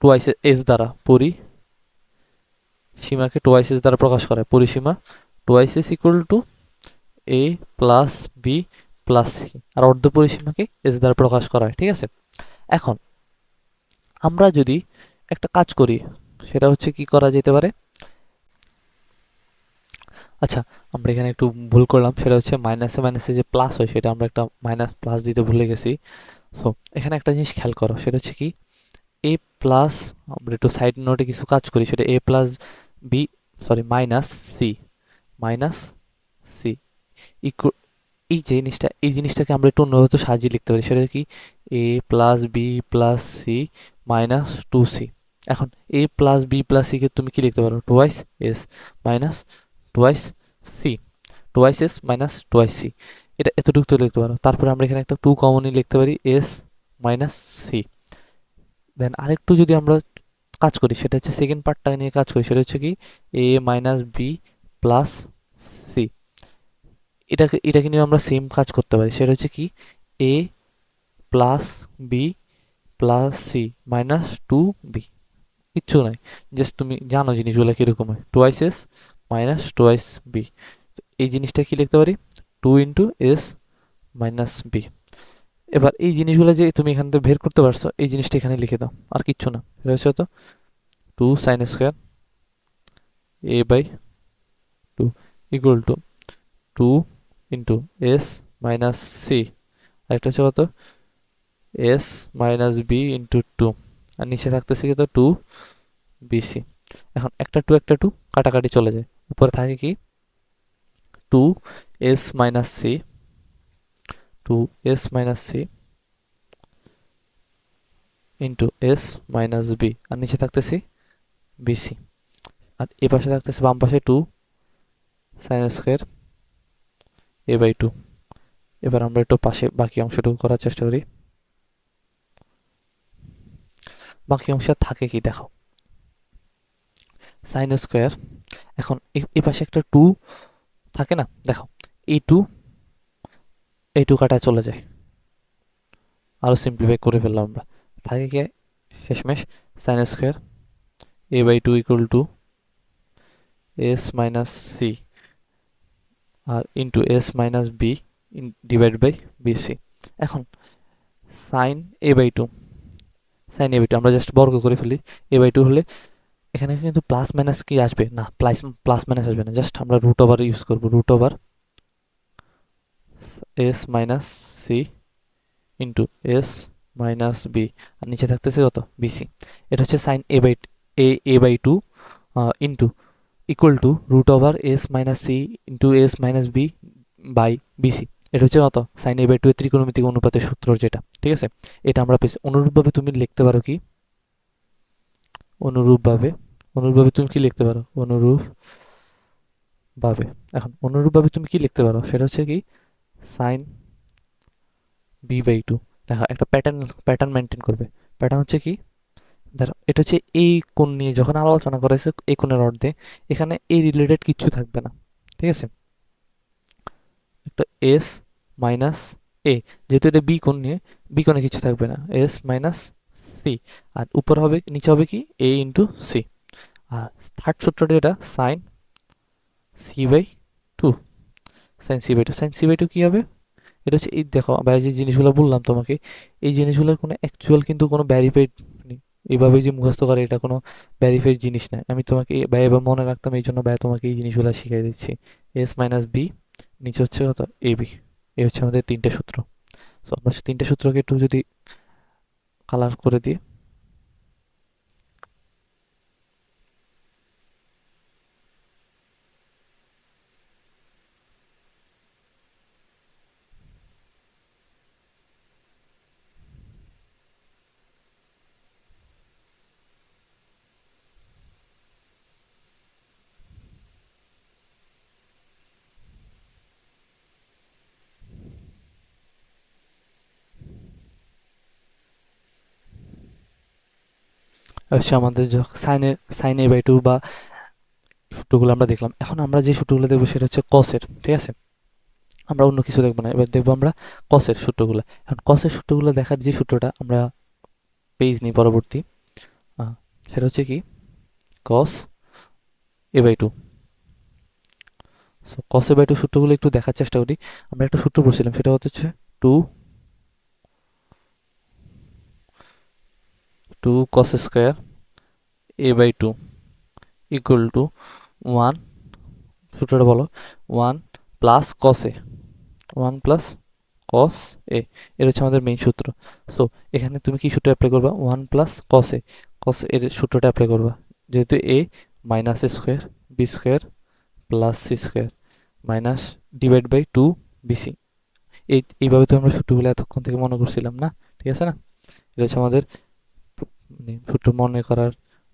টোয়াইস এস দ্বারা। পরিসীমাকে টোয়াইস এস দ্বারা প্রকাশ করা হয়। পরিসীমা twice S equal to A plus B plus C. আর অর্ধ পরিসীমাকে এস দ্বারা প্রকাশ করা হয়, ঠিক আছে? এখন আমরা যদি একটা কাজ করি, সেটা হচ্ছে কি করা যেতে পারে, আচ্ছা আমরা এখানে একটু ভুল করলাম। সেটা হচ্ছে মাইনাসে মাইনাসে যে প্লাস হয়, সেটা আমরা একটা মাইনাস প্লাস দিতে ভুলে গেছি। সো এখানে একটা জিনিস খেয়াল করো, সেটা হচ্ছে কি এ প্লাস, আমরা একটু সাইড নোটে কিছু কাজ করি, সেটা A plus B sorry minus C, minus C equal, এই জিনিসটাকে আমরা একটু অন্যভাবে সাজিয়ে লিখতে পারি। সেটা কি A plus B plus C minus 2 C. এখন A plus B plus C কে তুমি কি লিখতে পারো? Twice S minus twice C, twice S minus twice C. এটা এতটুকু তো লিখতে পারো। তারপরে আমরা এখানে একটা 2 কমনই লিখতে পারি, এস মাইনাস সি। দেন আরেকটু যদি আমরা কাজ করি, সেটা হচ্ছে সেকেন্ড পার্টটা নিয়ে কাজ করি, সেটা হচ্ছে কি এ মাইনাস বি প্লাস সি। এটাকে নিয়ে আমরা সেম কাজ করতে পারি। সেটা হচ্ছে কি A plus B plus C minus 2 B. কিচ্ছু নাই, জাস্ট তুমি জানো জিনিসগুলো কিরকম হয়, twice S minus twice B. এই জিনিসটা কি লিখতে পারি? 2 × এস মাইনাস বি। এবার এই জিনিসগুলো যে তুমি এখান থেকে বের করতে পারছো, এই জিনিসটা এখানে লিখে দাও, আর কিচ্ছু না। এটা হচ্ছে তো 2 sin square a/2 equal to 2 × s minus C. আরেকটা হচ্ছে কত? S minus B into 2। আর নিচে থাকতেছে কি তো 2 বিসি। এখন একটা টু কাটাকাটি চলে যায়। উপরে থাকে কি 2 s minus C, 2 s minus C into S minus B. আর নিচে থাকতেছি বিসি। আর এ পাশে থাকতেছে বাম পাশে 2 sin স্কোয়ার a/2। এবার আমরা একটু পাশে বাকি অংশটুকু করার চেষ্টা করি। বাকি অংশ থাকে কি দেখো, সাইন স্কোয়ার। এখন এই পাশে একটা 2 থাকে না, দেখো এই 2 কাটা চলে যায়, আরো সিম্পলিফাই করে ফেললাম আমরা। থাকে কি শেষমেশ sine square a/2 equal to S minus C আর into S minus B divide by BC. এখন সাইন a/2, আমরা জাস্ট বর্গ করে ফেলি। a/2 হলে এখানে কিন্তু প্লাস মাইনাস কি আসবে না, প্লাস মাইনাস আসবে না, জাস্ট আমরা রুট ওভার ইউজ করবো। Root over S minus C into S minus B, আর নিচে থাকতেছে কত বিসি। এটা হচ্ছে sine A by two into equal to root over S minus C into S minus B by BC. এটা হচ্ছে কত সাইন এ বাই টু এর ত্রিকোণমিতিক অনুপাতের সূত্র যেটা, ঠিক আছে। এটা আমরা পেয়েছি। অনুরূপভাবে তুমি লিখতে পারো কি, অনুরূপভাবে অনুরূপভাবে তুমি কি লিখতে পারো, অনুরূপভাবে এখন অনুরূপভাবে তুমি কি লিখতে পারো সেটা হচ্ছে কি সাইন b/2। দেখো একটা প্যাটার্ন মেনটেন করবে। প্যাটার্ন হচ্ছে কি, ধরো এটা হচ্ছে এই কোণ নিয়ে যখন আলোচনা করা হয়েছে এই কোণের অর্ধে, এখানে এই রিলেটেড কিচ্ছু থাকবে না, ঠিক আছে। একটা এস মাইনাস এ, যেহেতু এটা বি কোণ নিয়ে, বি কোণে কিছু থাকবে না, এস মাইনাস সি, আর উপর হবে নিচে হবে কি এ ইন্টু সি। আর থার্ড সূত্রটা এটা সাইন c/2, সাইন c/2 কি হবে, এটা হচ্ছে এই দেখো ভাই যে জিনিসগুলো বললাম তোমাকে, এই জিনিসগুলোর কোনো অ্যাকচুয়াল কিন্তু কোনো ভ্যারিফাইড নেই। এইভাবে যে মুখস্থ করে এটা কোনো ভ্যারিফাইড জিনিস না। আমি তোমাকে ভাই এবার মনে রাখতাম, এই জন্য ভাই তোমাকে এই জিনিসগুলো শিখিয়ে দিচ্ছি। এস মাইনাস বি, নিচে হচ্ছে কত এ বি। এই হচ্ছে আমাদের তিনটে সূত্র। সো আমরা তিনটে সূত্রকে একটু যদি কালার করে দিই, হচ্ছে আমাদের সাইন a/2 বা সূত্রগুলো আমরা দেখলাম। এখন আমরা যে সূত্রগুলো দেখবো সেটা হচ্ছে কসের, ঠিক আছে। আমরা অন্য কিছু দেখবো না, এবার দেখবো আমরা কসের সূত্রগুলো। এখন কসের সূত্রগুলো দেখার যে সূত্রটা আমরা পেজ নিই পরবর্তী, সেটা হচ্ছে কি কস a/2। সো কস a/2 সূত্রগুলো একটু দেখার চেষ্টা করি। আমরা একটা সূত্র পড়ছিলাম, সেটা হচ্ছে two two cos square a/2 equal to one, সূত্রটা বলো, one plus cos A, one plus cos A, এর হচ্ছে আমাদের মেইন সূত্র। সো এখানে তুমি কি সূত্র অ্যাপ্লাই করবা, ওয়ান প্লাস কস এর সূত্রটা অ্যাপ্লাই করবা, যেহেতু A minus square B square plus C square minus divide by two BC. এইভাবে তো আমরা সূত্রগুলো এতক্ষণ থেকে মনে করছিলাম না, ঠিক আছে না। এটা হচ্ছে আমাদের মানে সূত্র মনে করার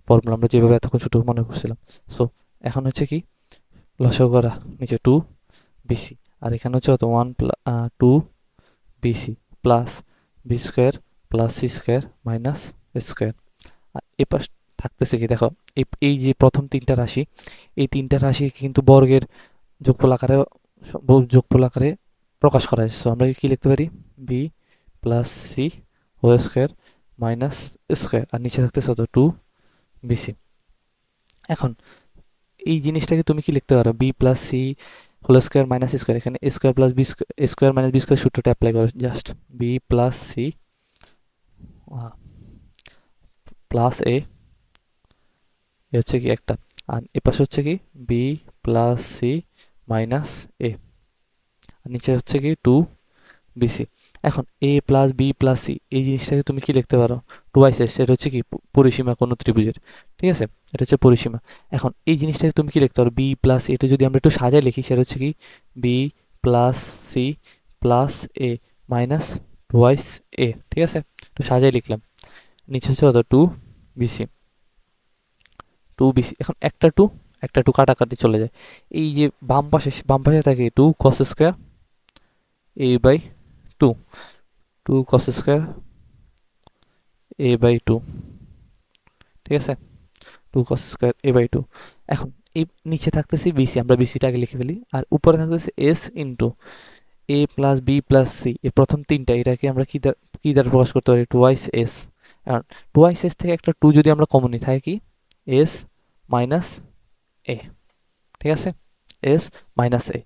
ফর্মুলা, আমরা যেভাবে এতক্ষণ সূত্র মনে করছিলাম। সো এখন হচ্ছে কি লসাগু করা, নিচে টু বিসি, আর এখানে হচ্ছে কত one two BC plus B square plus C square minus square. আর এ পাশ থাকতেছে কি দেখো, এই যে প্রথম তিনটা রাশি, এই তিনটা রাশি কিন্তু বর্গের যোগফল আকারে প্রকাশ করা হয়। সো আমরা কি লিখতে পারি, B plus C whole square minus square, আর নিচে থাকতেছে কত টু বিসি। এখন এই জিনিসটাকে তুমি কি লিখতে পারো, B plus C whole square minus square, এখানে square plus B square minus B square সূত্রটা অ্যাপ্লাই করো, just B plus C plus A হচ্ছে কি একটা, আর এ পাশে হচ্ছে কি B plus C minus A, আর নিচে হচ্ছে কি টু বিসি। এখন A plus B plus C এই জিনিসটাকে তুমি কি লিখতে পারো, টু আইস এস, এটা হচ্ছে কি পরিসীমা কোনো ত্রিভুজের, ঠিক আছে, এটা হচ্ছে পরিসীমা। এখন এই জিনিসটাকে তুমি কি লিখতে পারো, বি প্লাস এটা যদি আমরা একটু সাজায় লিখি, সেটা হচ্ছে কি বি প্লাস সি প্লাস এ মাইনাস টুয়াইস এ, ঠিক আছে, একটু সাজায় লিখলাম। নিচে হচ্ছে কত টু বিসি, টু বিসি। এখন একটা টু কাটাকাটি চলে যায়। এই যে বাম পাশে থাকে two cos square A by two, two cos square a/2, ঠিক আছে, টু কস স্কোয়ার a/2। এখন এই নিচে থাকতেছি বিসি, আমরা বিসিটা আগে লিখে ফেলি, আর উপরে থাকতেছে এস ইন্টু এ প্লাস বি প্লাস সি, এই প্রথম তিনটা এটাকে আমরা কি দ্বারা প্রকাশ করতে পারি, টুয়াইস এস। এখন টুয়াইস এস থেকে একটা টু যদি আমরা কমন নিই, থাকে কি এস মাইনাস এ, ঠিক আছে, এস মাইনাস এ।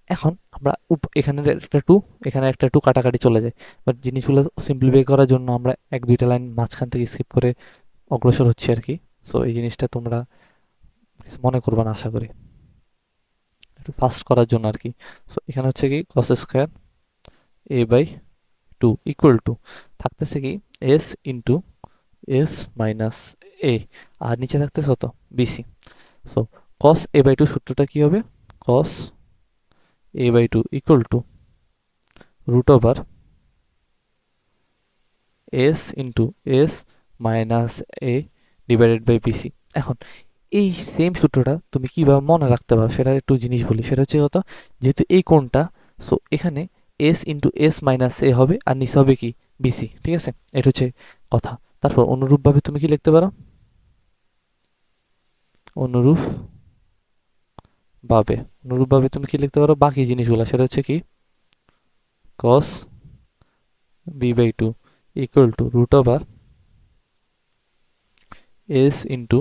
এখন আমরা এখানে একটা টু, এখানে একটা টু কাটাকাটি চলে যায়। বাট জিনিসগুলো সিম্পলিফাই করার জন্য আমরা এক দুইটা লাইন মাঝখান থেকে স্কিপ করে অগ্রসর হচ্ছি আর কি। সো এই জিনিসটা তোমরা কিছু মনে করবে না আশা করি, একটু ফাস্ট করার জন্য আর কি। সো এখানে হচ্ছে কি cos square A by two equal to থাকতেছে কি S into S minus A, আর নিচে থাকতেছে কত BC. So cos A by two সূত্রটা কি হবে, cos A by two equal to root over S into S minus A divided by BC. এখন এই সেম সূত্রটা তুমি কিভাবে মনে রাখতে পারো সেটা একটু জিনিস বলি, সেটা হচ্ছে কত, যেহেতু এই কোণটা, সো এখানে এস ইন্টু এস মাইনাস এ হবে আর নিচে হবে কি বিসি, ঠিক আছে, এটা হচ্ছে কথা। তারপর অনুরূপভাবে তুমি কি লিখতে পারো, অনুরূপ অনুরূপভাবে তুমি কি লিখতে পারো বাকি জিনিসগুলো, সেটা হচ্ছে কি cos b by two equal to root over S into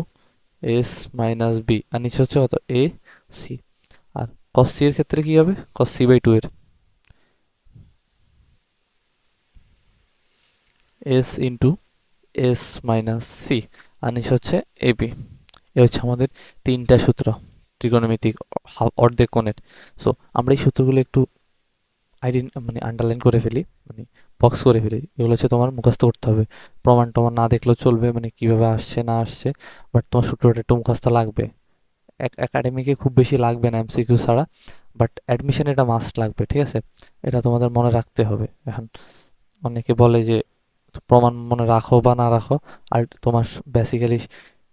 S minus B, আর নিচে হচ্ছে কত এ সি। আর cos c এর ক্ষেত্রে কি হবে, cos c বাই টু এর S into S minus C, আর নিচে হচ্ছে এ বি। এ হচ্ছে আমাদের তিনটা সূত্র ত্রিকোণমিতিক অর্ধেক কোণের। সো আমরা এই সূত্রগুলো একটু মানে আন্ডারলাইন করে ফেলি, মানে বক্স করে ফেলি, এগুলো হচ্ছে তোমার মুখস্থ করতে হবে। প্রমাণ টমান না দেখলেও চলবে, মানে কিভাবে আসছে না আসছে, বাট তোমার সূত্রটা একটু মুখস্থ লাগবে। একাডেমিকে খুব বেশি লাগবে না এমসিকিউ ছাড়া, বাট অ্যাডমিশন এটা মাস্ট লাগবে, ঠিক আছে, এটা তোমাদের মনে রাখতে হবে। এখন অনেকে বলে যে প্রমাণ মনে রাখো বা না রাখো, আর তোমার বেসিক্যালি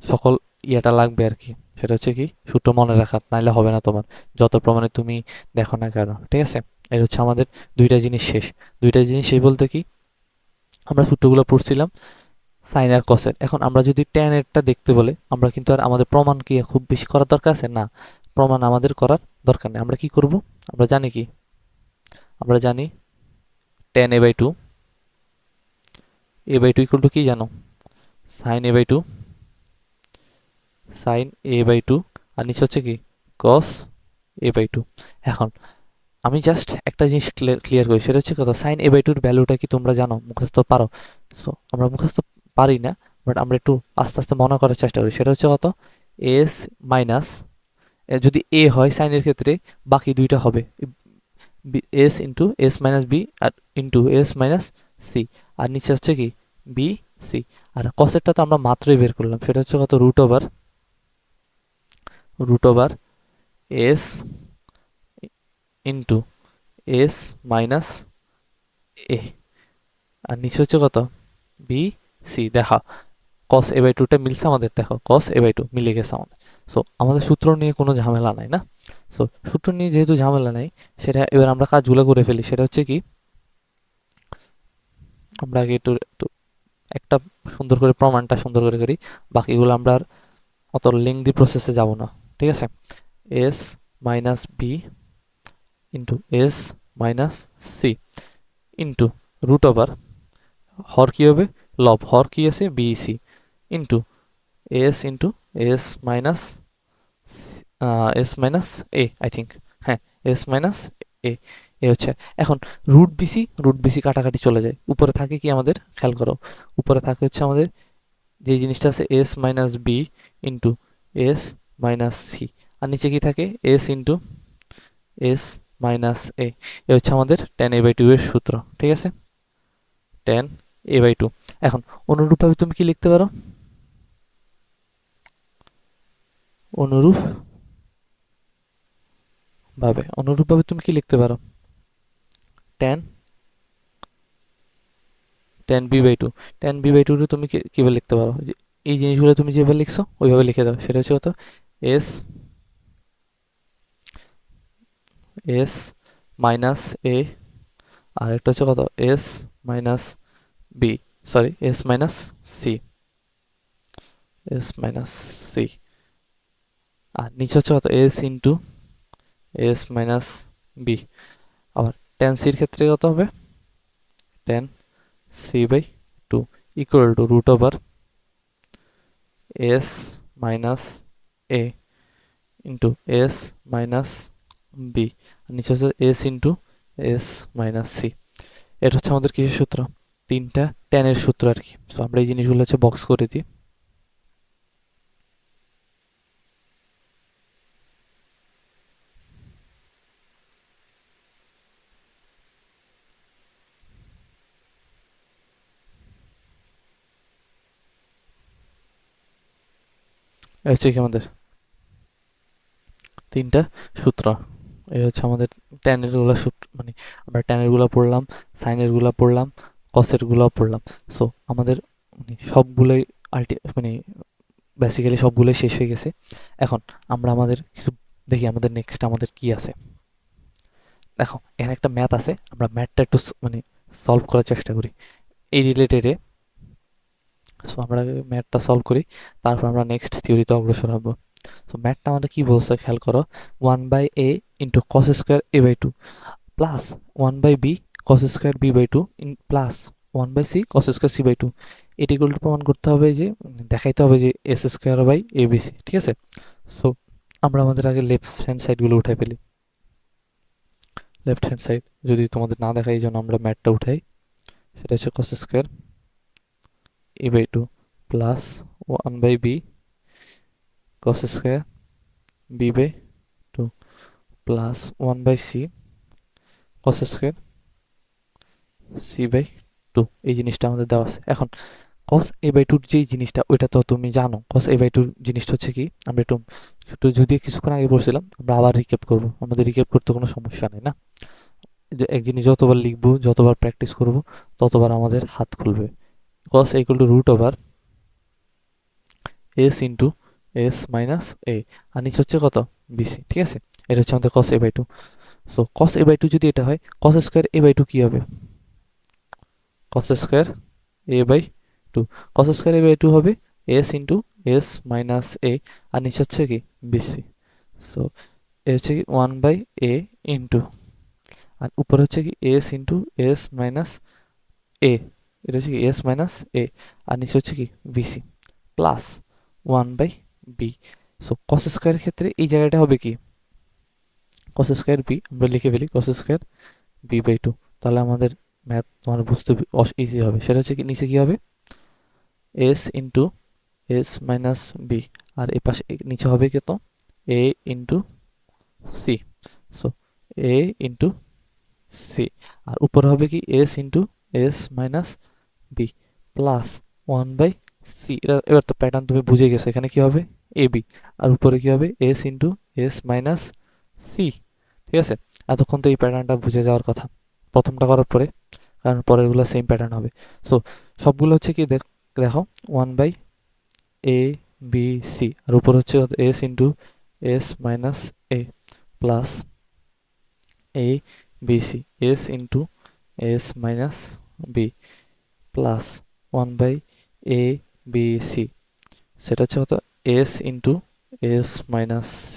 সকল ইয়েটা লাগবে আর কি, সেটা হচ্ছে কি সূত্র মনে রাখা, নাইলে হবে না তোমার, যত প্রমাণে তুমি দেখো না কেন, ঠিক আছে। এটা হচ্ছে আমাদের দুইটা জিনিস শেষ। দুইটা জিনিস শেষ বলতে কি, আমরা সূত্রগুলো পড়ছিলাম সাইন আর কসের। এখন আমরা যদি ট্যান এরটা দেখতে বলে, আমরা কিন্তু আর আমাদের প্রমাণ কি খুব বেশি করার দরকার আছে না, প্রমাণ আমাদের করার দরকার নেই। আমরা কি করব, আমরা জানি কি, আমরা জানি tan A by two equal to কি জানো, sine A by two, sine A by two, আর নিচে হচ্ছে কি কস এ বাই টু। এখন আমি জাস্ট একটা জিনিস ক্লিয়ার করি, সেটা হচ্ছে কত, সাইন এ বাই টুর ভ্যালুটা কি তোমরা জানো, মুখস্থ পারো? সো আমরা মুখস্থ পারি না, বাট আমরা একটু আস্তে আস্তে মনে করার চেষ্টা করি। সেটা হচ্ছে কত, এস মাইনাস, যদি এ হয় সাইনের ক্ষেত্রে বাকি দুইটা হবে S into S minus B আর ইন্টু এস মাইনাস সি, আর নিচে হচ্ছে কি বি সি। আর কসেরটা তো আমরা মাত্রই বের করলাম, সেটা হচ্ছে কত root over S into S minus A, আর নিচে হচ্ছে কত বি সি। দেখা কস এ বাই টুটা মিলছে আমাদের, দেখো কস এ বাই টু মিলে গেছে আমাদের। সো আমাদের সূত্র নিয়ে কোনো ঝামেলা নাই না। সো সূত্র নিয়ে যেহেতু ঝামেলা নাই, সেটা এবার আমরা কাজগুলো করে ফেলি। সেটা হচ্ছে কি, আমরা আগে একটু একটু একটা সুন্দর করে প্রমাণটা সুন্দর করে করি, বাকিগুলো আমরা আর অত লেংদি প্রসেসে যাব না, ঠিক আছে। S minus B into S minus C into root over, হর কি হবে লব, হর কি আছে BC into S into S minus S minus A, I think, হ্যাঁ এস মাইনাস এ, এ হচ্ছে। এখন রুট বিসি কাটাকাটি চলে যায়, উপরে থাকে কি আমাদের খেয়াল করো, উপরে থাকে হচ্ছে আমাদের যে জিনিসটা আছে S minus B into S minus C, আর নিচে কি থাকে S into S minus A. এ হচ্ছে আমাদের টেন এ বাই টু এর সূত্র, ঠিক আছে, টেন এ বাই টু। এখন অনুরূপভাবে তুমি কি লিখতে পারো, অনুরূপ অনুরূপভাবে তুমি কি লিখতে পারো, tan tan B by two, tan B by two তুমি কিভাবে লিখতে পারো, এই জিনিসগুলো তুমি যেভাবে লিখছো ওইভাবে লিখে দাও। সেটা হচ্ছে কত, এস এস মাইনাস এ, আর একটা হচ্ছে কত S minus B, sorry S minus C, S minus C, আর নিচে হচ্ছে কত S into S minus B. আবার টেন সির ক্ষেত্রে কত হবে, tan C by two equal to root over S minus A into S minus B, নিচে হচ্ছে S into S minus C. এটা হচ্ছে আমাদের কিসের সূত্র, তিনটা টেনের সূত্র আর কি। তো আমরা এই জিনিসগুলো হচ্ছে বক্স করে দিই। এই হচ্ছে কি আমাদের তিনটা সূত্র। এই হচ্ছে আমাদের ট্যানের গুলা সূত্র, মানে আমরা ট্যানের গুলা পড়লাম, সাইনের গুলা পড়লাম, কসের গুলাও পড়লাম। সো আমাদের মানে সবগুলোই মানে বেসিক্যালি সবগুলোই শেষ হয়ে গেছে। এখন আমরা আমাদের কিছু দেখি আমাদের নেক্সট আমাদের কি আছে। দেখো এখানে একটা ম্যাথ আছে, আমরা ম্যাথটা একটু মানে সলভ করার চেষ্টা করি এই রিলেটেডে। সো আমরা ম্যাথটা সলভ করি, তারপর আমরা নেক্সট থিওরিতে অগ্রসর হব। সো ম্যাথটা আমাদের কি বলছে খেয়াল করো, 1/a into cos square a/2 plus 1/b cos square b/2 plus 1/c cos square c/2। এটিগুলো প্রমাণ করতে হবে যে দেখাইতে হবে যে এস স্কোয়ার বাই abc, ঠিক আছে। সো আমরা আমাদের আগে লেফট হ্যান্ড সাইডগুলো উঠাই ফেলি। লেফট হ্যান্ড সাইড যদি তোমাদের না দেখাই, এই জন্য আমরা ম্যাথটা উঠাই। সেটা হচ্ছে কস square a/2 plus 1/b cos square b/2 plus 1/c cos square c/2। এই জিনিসটা আমাদের দেওয়া আছে। এখন cos a/2 যেই জিনিসটা ওইটা তো তুমি জানো। cos a/2 জিনিসটা হচ্ছে কি, আমরা একটু ছোট যদিও কিছুক্ষণ আগে পড়ছিলাম, আমরা আবার রিক্যাপ করব। আমাদের রিক্যাপ করতে কোনো সমস্যা নেই না, এক জিনিস যতবার লিখবো যতবার প্র্যাকটিস করব ততবার আমাদের হাত খুলবে। cos √/s into s minus a, আর নিচে হচ্ছে কত bc, ঠিক আছে। এটা হচ্ছে আমাদের cos a/2। So cos a/2 যদি এটা হয়, cos স্কোয়ার a/2 কি হবে, cos square a/2 cos square a/2 হবে s into s minus a, আর নিচে হচ্ছে কি bc। সো এ হচ্ছে কি 1/a ইন্টু, আর উপরে হচ্ছে কি s into s minus a, এটা হচ্ছে কি s মাইনাস a, আর নিচে হচ্ছে কি bc plus 1/b। So cos স্কোয়ারের ক্ষেত্রে এই জায়গাটা হবে কি cos স্কোয়ার b, আমরা লিখে ফেলি cos স্কোয়ার b/2। তাহলে আমাদের ম্যাথ তোমার বুঝতে ইজি হবে। সেটা হচ্ছে কি নিচে কি হবে s into s minus b, আর এ পাশে নিচে হবে কত a into c। So a into c, আর উপরে হবে কি s into s minus b plus 1/c। এবার তো প্যাটার্ন তুমি বুঝে গেছো, এখানে কি হবে ab, আর উপরে কি হবে s into s minus c, ঠিক আছে। এতক্ষণ তো এই প্যাটার্নটা বুঝে যাওয়ার কথা প্রথমটা করার পরে, কারণ পরেরগুলো সেম প্যাটার্ন হবে। সো সবগুলো হচ্ছে কি দেখো 1/a/b/c, আর উপর হচ্ছে s into s minus a plus a/b/c s into s minus b plus 1/a/b/c, সেটা হচ্ছে কত s into s minus c।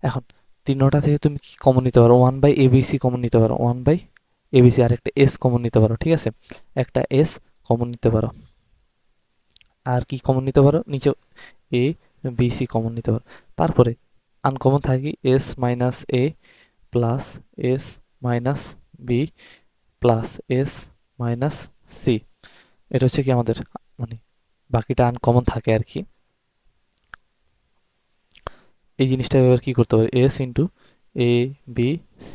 এখন তিনটা থেকে তুমি কি কমন নিতে পারো, 1/abc কমন নিতে পারো, 1/abc, আর একটা s কমন নিতে পারো, ঠিক আছে। একটা s কমন নিতে পারো, আর কি কমন নিতে পারো নিচে a bc কমন নিতে পারো। তারপরে আনকমন থাকি s minus a plus s minus b plus s minus c। এটা হচ্ছে কি আমাদের মানে বাকিটা আনকমন থাকে আর কি। এই জিনিসটা এবার কি করতে পারি s into a b c।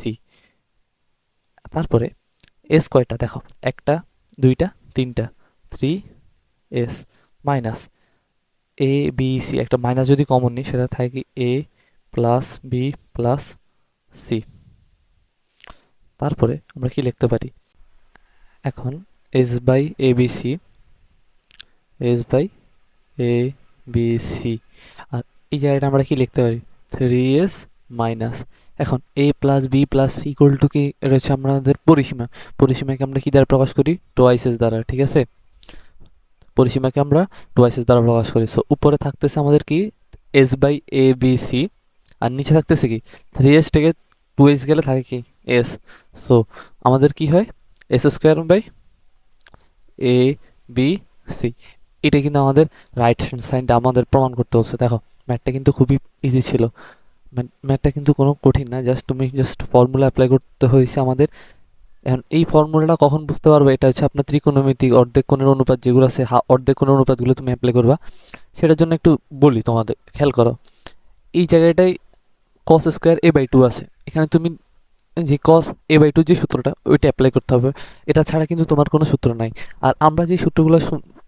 তারপরে s কয়টা দেখো, একটা দুইটা তিনটা 3s minus a b c, একটা মাইনাস যদি কমন নিই সেটা থাকে a plus b plus c। তারপরে আমরা কি লিখতে পারি এখন s by abc, s by abc, আর এই জায়গাটা আমরা কি লিখতে পারি 3s মাইনাস। এখন a plus b plus c equal to কি, এটা হচ্ছে আমাদের পরিসীমা। পরিসীমাকে আমরা কি দ্বারা প্রকাশ করি টোয়াইস এস দ্বারা, ঠিক আছে। পরিসীমাকে আমরা টোয়াইস এস দ্বারা প্রকাশ করি। সো উপরে থাকতেছে আমাদের কি s by A B C, আর নিচে থাকতেছে কি 3s থেকে 2s গেলে থাকে কি s। সো আমাদের কি হয় s square by A B C. এটা কিন্তু আমাদের রাইট হ্যান্ড সাইডটা আমাদের প্রমাণ করতে হচ্ছে। দেখো ম্যাথটা কিন্তু খুবই ইজি ছিল, ম্যাথটা কিন্তু কোনো কঠিন না, তুমি জাস্ট ফর্মুলা অ্যাপ্লাই করতে হয়েছে আমাদের। এখন এই ফর্মুলাটা কখন বুঝতে পারবে, এটা হচ্ছে আপনার ত্রিকোণমিতিক অর্ধেক কোণের অনুপাত যেগুলো আছে, অর্ধেক কোণের অনুপাতগুলো তুমি অ্যাপ্লাই করবা। সেটার জন্য একটু বলি তোমাদের, খেয়াল করো এই জায়গাটায় cos স্কোয়ার a/2 আছে, এখানে তুমি যে cos a/2 যে সূত্রটা ওইটা অ্যাপ্লাই করতে হবে। এটা ছাড়া কিন্তু তোমার কোনো সূত্র নাই। আর আমরা যে সূত্রগুলো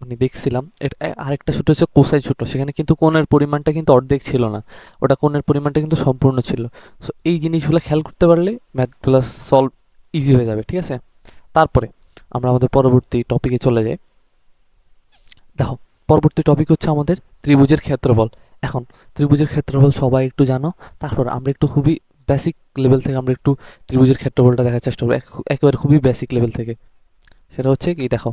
মানে দেখছিলাম, এটা আরেকটা সূত্র হচ্ছে কোসাইন সূত্র। সেখানে কিন্তু কোণের পরিমাণটা কিন্তু অর্ধেক ছিল না, ওটা কোণের পরিমাণটা কিন্তু সম্পূর্ণ ছিল। সো এই জিনিসগুলো খেয়াল করতে পারলে ম্যাথগুলো সলভ ইজি হয়ে যাবে, ঠিক আছে? তারপরে আমরা আমাদের পরবর্তী টপিকে চলে যাই। দেখো, পরবর্তী টপিক হচ্ছে আমাদের ত্রিভুজের ক্ষেত্রফল। এখন ত্রিভুজের ক্ষেত্রফল সবাই একটু জানো, তারপর আমরা একটু খুবই বেসিক লেভেল থেকে আমরা একটু ত্রিভুজের ক্ষেত্রফলটা দেখার চেষ্টা করবো, একেবারে খুবই বেসিক লেভেল থেকে। সেটা হচ্ছে কি, দেখো,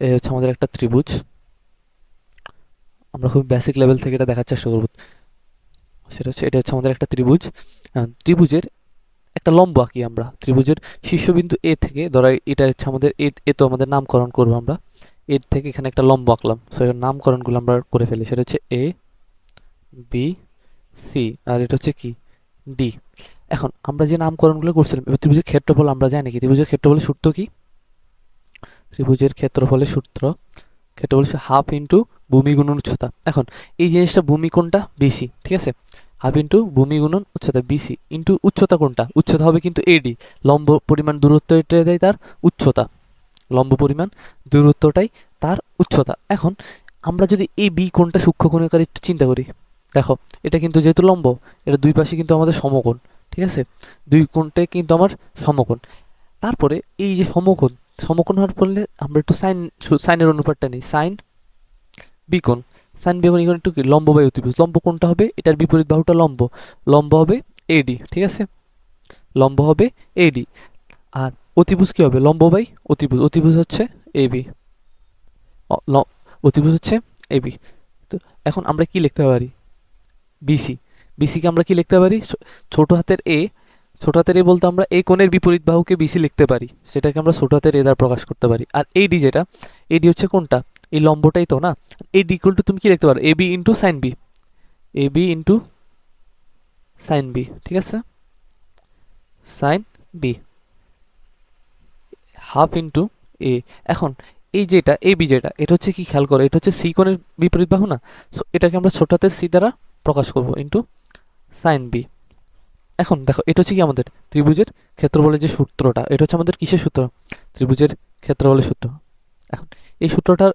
এই হচ্ছে আমাদের একটা ত্রিভুজ। আমরা খুব বেসিক লেভেল থেকে এটা দেখার চেষ্টা করবো। সেটা হচ্ছে, এটা হচ্ছে আমাদের একটা ত্রিভুজ। ত্রিভুজের একটা লম্ব আঁকি আমরা। ত্রিভুজের শীর্ষবিন্দু এ থেকে, ধরো এটা হচ্ছে আমাদের এ, তো আমাদের নামকরণ করবো আমরা। এর থেকে এখানে একটা লম্ব আঁকলাম, সো এর নামকরণগুলো আমরা করে ফেলি। সেটা হচ্ছে এ, বি, সি, আর এটা হচ্ছে কি, ডি। এখন আমরা যে নামকরণগুলো করছিলাম, এবার ত্রিভুজের ক্ষেত্রফল আমরা জানি কি, ত্রিভুজের ক্ষেত্রফলের সূত্র কি? ত্রিভুজের ক্ষেত্রফলের সূত্র, ক্ষেত্রফল হচ্ছে হাফ ইন্টু ভূমি গুণন উচ্চতা। এখন এই জিনিসটা, ভূমি কোনটা? বিসি, ঠিক আছে? হাফ ইন্টু ভূমি গুণন উচ্চতা, বিসি ইন্টু উচ্চতা কোনটা? উচ্চতা হবে কিন্তু এডি। লম্ব পরিমাণ দূরত্ব এটা দেয় তার উচ্চতা, লম্ব পরিমাণ দূরত্বটাই তার উচ্চতা। এখন আমরা যদি এই বি কোণটা সূক্ষ্মকোণের একটু চিন্তা করি, দেখো, এটা কিন্তু যেহেতু লম্ব, এটা দুই পাশে কিন্তু আমাদের সমকোণ, ঠিক আছে? দুই কোণটাই কিন্তু আমার সমকোণ। তারপরে এই যে সমকোণ, সমকোণ হওয়ার ফলে আমরা একটু সাইনের অনুপাতটা নিই। সাইন বি কোণ, সাইন বি কোণ একটু কি, লম্ব বাই অতিভুজ। লম্ব কোণটা হবে, এটার বিপরীত বাহুটা লম্ব, লম্ব হবে এডি, ঠিক আছে? লম্ব হবে এডি। আর অতিভুজ কি হবে? লম্ব বাই অতিভুজ, অতিভুজ হচ্ছে এবি, অতিভুজ হচ্ছে এবি। তো এখন আমরা কি লিখতে পারি? বিসি, বিসিকে আমরা কি লিখতে পারি? ছোট হাতের এ, ছোট হাতের এ বলতে আমরা এই কোণের বিপরীত বাহুকে বিসি লিখতে পারি, সেটাকে আমরা ছোট হাতের এ দ্বারা প্রকাশ করতে পারি। আর এডি যেটা, এডি হচ্ছে কোনটা? এই লম্বটাই তো না? এডি ইকুয়াল টু তুমি কি লিখতে পারো? AB into sine B, AB into sine B, ঠিক আছে? Sine B, half into A. এখন এই যেটা এবি যেটা, এটা হচ্ছে কি, খেয়াল করো, এটা হচ্ছে সি কোণের বিপরীত বাহু না? সো এটাকে আমরা ছোট হাতের সি দ্বারা প্রকাশ করবো, ইন্টু সাইন বি। এখন দেখো, এটা হচ্ছে কি আমাদের ত্রিভুজের ক্ষেত্রফলের যে সূত্রটা, এটা হচ্ছে আমাদের কিসের সূত্র? ত্রিভুজের ক্ষেত্রফলের সূত্র। এখন এই সূত্রটার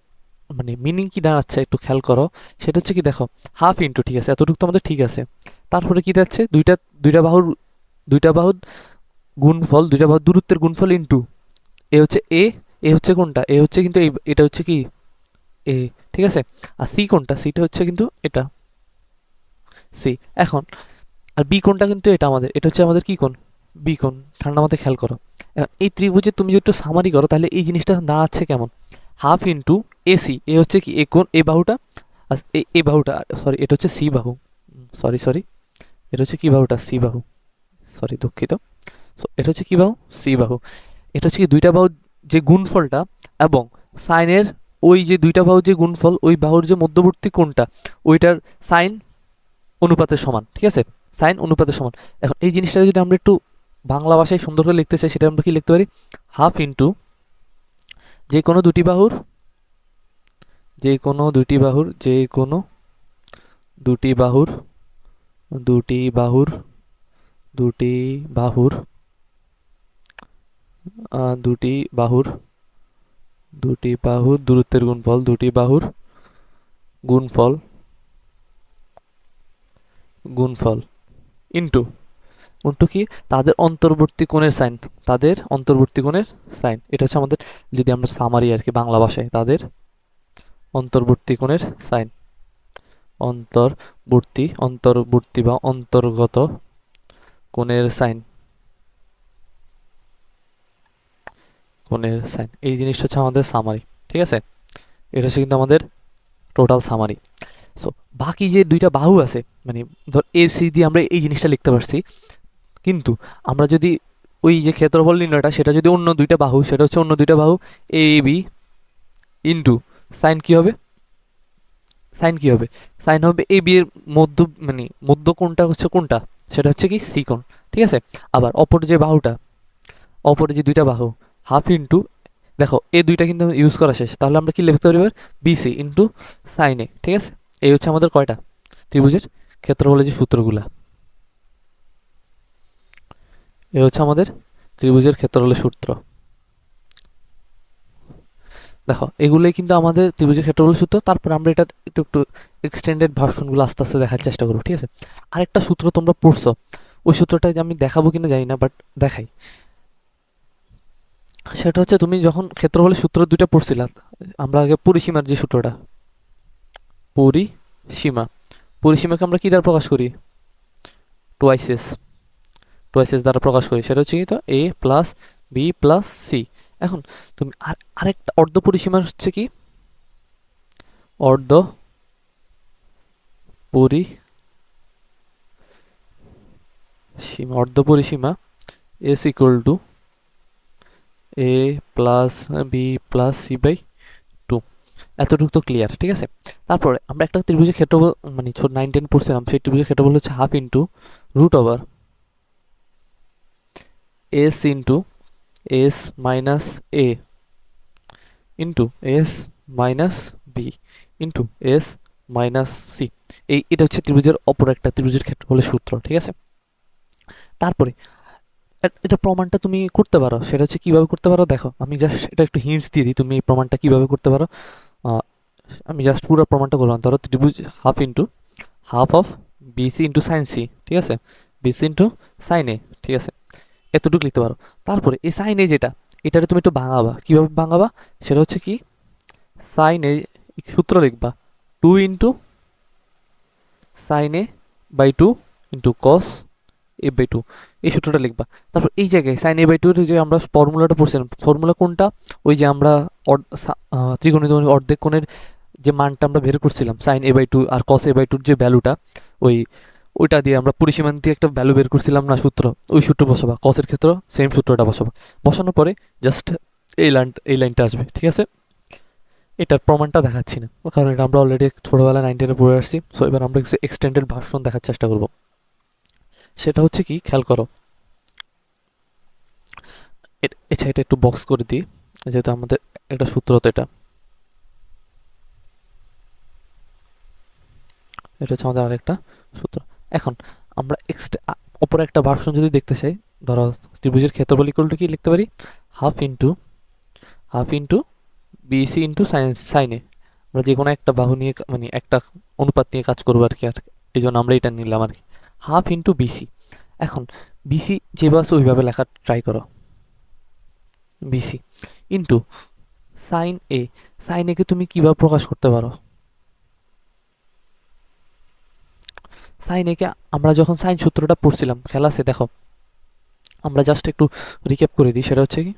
মানে মিনিং কি দাঁড়াচ্ছে একটু খেয়াল করো। সেটা হচ্ছে কি, দেখো, হাফ ইন্টু, ঠিক আছে, এতটুকু তো আমাদের ঠিক আছে। তারপরে কি যাচ্ছে, দুইটা দুইটা বাহুর গুণফল, দুইটা বাহুর দূরত্বের গুণফল ইন্টু এ হচ্ছে এ, এ হচ্ছে কোনটা? এ হচ্ছে কিন্তু এটা হচ্ছে কি এ, ঠিক আছে? আর সি কোনটা? সিটা হচ্ছে কিন্তু এটা সি। এখন আর বি কোণটা কিন্তু এটা আমাদের, এটা হচ্ছে আমাদের কি কোণ? বি কোণ। ঠান্ডা মাথায় খেয়াল করো। এখন এই ত্রিভুজে তুমি যদি একটু সামারি করো, তাহলে এই জিনিসটা দাঁড়াচ্ছে কেমন? হাফ ইন্টু এসি, এ হচ্ছে কি এ কোণ, এ বাহুটা, আর এ বাহুটা, সরি, এটা হচ্ছে সি বাহু, সরি, এটা হচ্ছে কি বাহুটা? সি বাহু, সরি, দুঃখিত। সো এটা হচ্ছে কি বাহু? সি বাহু। এটা হচ্ছে কি দুইটা বাহুর যে গুণফলটা, এবং সাইনের ওই যে দুইটা বাহুর যে গুণফল, ওই বাহুর যে মধ্যবর্তী কোণটা, ওইটার সাইন অনুপাতের সমান, ঠিক আছে? সাইন অনুপাতের সমান। এখন এই জিনিসটা যদি আমরা একটু বাংলা ভাষায় সুন্দর করে লিখতে চাই, সেটা আমরা কি লিখতে পারি? হাফ ইন্টু যে কোনো দুটি বাহুর, যে কোনো দুটি বাহুর, যে কোনো দুটি বাহুর, দুটি বাহুর, দুটি বাহুর, দুটি বাহুর, দুটি বাহুর দূরত্বের গুণফল, দুটি বাহুর গুণফল, গুণফল ইন্টু, ইন্টু কি, তাদের অন্তর্বর্তী কোণের সাইন, তাদের অন্তর্বর্তী কোণের সাইন। এটা হচ্ছে আমাদের, যদি আমরা সামারি আর কি বাংলা ভাষায়, তাদের অন্তর্বর্তী কোণের সাইন, অন্তর্বর্তী বা অন্তর্গত কোণের সাইন, কোণের সাইন। এই জিনিসটা হচ্ছে আমাদের সামারি, ঠিক আছে? এটা হচ্ছে কিন্তু আমাদের টোটাল সামারি। সো বাকি যে দুইটা বাহু আছে, মানে ধর এ সি দিয়ে আমরা এই জিনিসটা লিখতে পারছি, কিন্তু আমরা যদি ওই যে ক্ষেত্রফল নির্ণয়টা, সেটা যদি অন্য দুইটা বাহু, সেটা হচ্ছে অন্য দুইটা বাহু এ বি ইন্টু সাইন কি হবে? সাইন কি হবে? সাইন হবে এ বি এর মধ্য, মানে মধ্য কোণটা হচ্ছে কোনটা? সেটা হচ্ছে কি সি কোণ, ঠিক আছে? আবার অপর যে বাহুটা, অপরে যে দুইটা বাহু, হাফ ইন্টু, দেখো এই দুইটা কিন্তু ইউজ করা শেষ, তাহলে আমরা কি লিখতে পারি? বিসি ইন্টু সাইন এ, ঠিক আছে? এই হচ্ছে আমাদের কয়টা ত্রিভুজের ক্ষেত্রফলের যে সূত্রগুলা। এ হচ্ছে আমাদের ত্রিভুজের ক্ষেত্রফলের সূত্র। দেখো এগুলোই কিন্তু আমাদের ত্রিভুজের ক্ষেত্রফলের সূত্র। তারপর আমরা এটা একটু একটু এক্সটেন্ডেড ভার্সনগুলো আস্তে আস্তে দেখার চেষ্টা করবো, ঠিক আছে? আরেকটা সূত্র তোমরা পড়ছো, ওই সূত্রটা যে আমি দেখাবো কিনা জানি না, বাট দেখাই। সেটা হচ্ছে তুমি যখন ক্ষেত্রফলের সূত্র দুইটা পড়ছিলা, আমরা আগে পরিসীমার যে সূত্রটা, পরিসীমা, পরিসীমাকে আমরা কি দ্বারা প্রকাশ করি? টোয়াইস এস, টোয়াইস এস দ্বারা প্রকাশ করি। সেটা হচ্ছে কি, তো এ প্লাস বি প্লাস সি। এখন তুমি আরেকটা অর্ধ পরিসীমা হচ্ছে কি, অর্ধ পরিসীমা, অর্ধ পরিসীমা S equal to A plus B plus C by two. এতটুকু তো ক্লিয়ার, ঠিক আছে? তারপরে আমরা একটা ত্রিভুজের ক্ষেত্রফল, মানে ছোট 9-10 পড়ছিলাম, সেই ত্রিভুজের ক্ষেত্রফল হচ্ছে half into root over S into S minus A into S minus B into S minus C. এটা হচ্ছে ত্রিভুজের অপর একটা ত্রিভুজের ক্ষেত্রফলের সূত্র, ঠিক আছে? তারপরে এটা প্রমাণটা তুমি করতে পারো, সেটা হচ্ছে কিভাবে করতে পারো দেখো, আমি জাস্ট এটা একটু হিন্টস দিয়ে দিই, তুমি এই প্রমাণটা কিভাবে করতে পারো। আমি জাস্ট পুরো প্রমাণটা করলাম। ধরো ত্রিভুজ half into half of BC into sine C, ঠিক আছে? বিসি ইন্টু সাইন এ, ঠিক আছে? এতটুকু লিখতে পারো। তারপরে এই সাইন এ যেটা, এটারে তুমি একটু ভাঙাবা। কিভাবে ভাঙাবা? সেটা হচ্ছে কি, সাইন এ সূত্র লিখবা 2 into sine A by 2 into cos A by 2, এই সূত্রটা লিখবা। তারপর এই জায়গায় সাইন এ বাই 2 যে আমরা ফর্মুলাটা পড়ছিলাম, ফর্মুলা কোনটা? ওই যে আমরা ত্রিকোণমিতিক অর্ধেক কোণের যে মানটা আমরা বের করছিলাম, সাইন এ বাই 2 আর কস এ বাই 2 যে ভ্যালুটা, ওই ওইটা দিয়ে আমরা পরিসীমা দিয়ে একটা ভ্যালু বের করছিলাম না, সূত্র, ওই সূত্র বসাবা। কসের ক্ষেত্রে সেম সূত্রটা বসাবা। বসানোর পরে জাস্ট এই লাইনটা আসবে, ঠিক আছে? এটার প্রমাণটা দেখাচ্ছি না, কারণ এটা আমরা অলরেডি ছোটবেলায় 9-10 পড়ে আসছি। সো এবার আমরা কিছু এক্সটেন্ডেড ভার্সন দেখার চেষ্টা করব। সেটা হচ্ছে কি, খেয়াল করো, আচ্ছা এটা একটু বক্স করে দিই, যেহেতু আমাদের একটা সূত্র, তো এটা হচ্ছে আমাদের আরেকটা সূত্র। এখন আমরা অপর একটা ভার্সন যদি দেখতে চাই, ধরো ত্রিভুজের ক্ষেত্রফল ইকুয়াল টু কি লিখতে পারি, হাফ ইন্টু বিসি ইন্টু সাইনে। আমরা যে কোনো একটা বাহু নিয়ে মানে একটা অনুপাত নিয়ে কাজ করবো আর কি, আর এই জন্য আমরা এটা নিলাম আর কি, হাফ ইন্টু বিসি। এখন বিসি যেভাবে আছে ওইভাবে লেখা ট্রাই করো, বিসি ইন্টু সাইন এ। সাইন এ কে তুমি কিভাবে প্রকাশ করতে পারো? সাইন এ কে আমরা যখন সাইন সূত্রটা পড়ছিলাম, খেলা আছে দেখো, আমরা জাস্ট একটু রিক্যাপ করে দিই। সেটা হচ্ছে কি,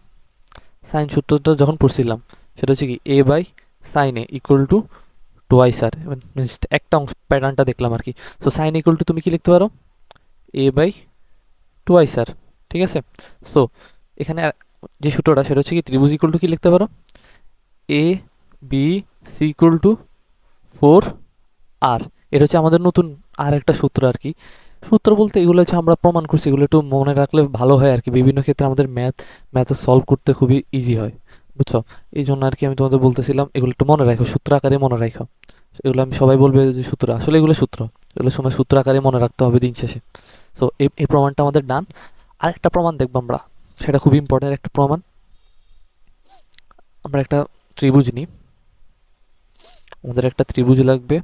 সাইন সূত্রটা যখন পড়ছিলাম, সেটা হচ্ছে কি A by sine A equal to twice R, একটা অংশ প্যাটার্নটা দেখলাম আর কি। সো সাইন ইকুয়াল টু তুমি কি লিখতে পারো, এ বাই টোয়াইস আর, ঠিক আছে? সো এখানে যে সূত্রটা, সেটা হচ্ছে কি ত্রিভুজ ইকুয়াল টু কি লিখতে পারো, এ বি সি ইকুয়াল টু 4 আর। এটা হচ্ছে আমাদের নতুন আর একটা সূত্র আর কি। সূত্র বলতে এগুলো হচ্ছে আমরা প্রমাণ করছি, এগুলো একটু মনে রাখলে ভালো হয় আর কি। বিভিন্ন ক্ষেত্রে আমাদের ম্যাথ সলভ করতে খুবই ইজি হয়, বুঝছো? এই জন্য আর কি আমি তোমাদের বলতেছিলাম এগুলো একটু মনে রাখো, সূত্র আকারে মনে রাখো। এগুলো আমি সবাই বলবে যে সূত্র, আসলে এগুলো সূত্র, এগুলো সময় সূত্র আকারে মনে রাখতে হবে দিন শেষে। সো এই প্রমাণটা আমাদের ডান। আরেকটা প্রমাণ দেখবো আমরা, সেটা খুবই ইম্পর্টেন্ট একটা প্রমাণ। আমরা একটা ত্রিভুজ নিই, আমাদের একটা ত্রিভুজ লাগবে,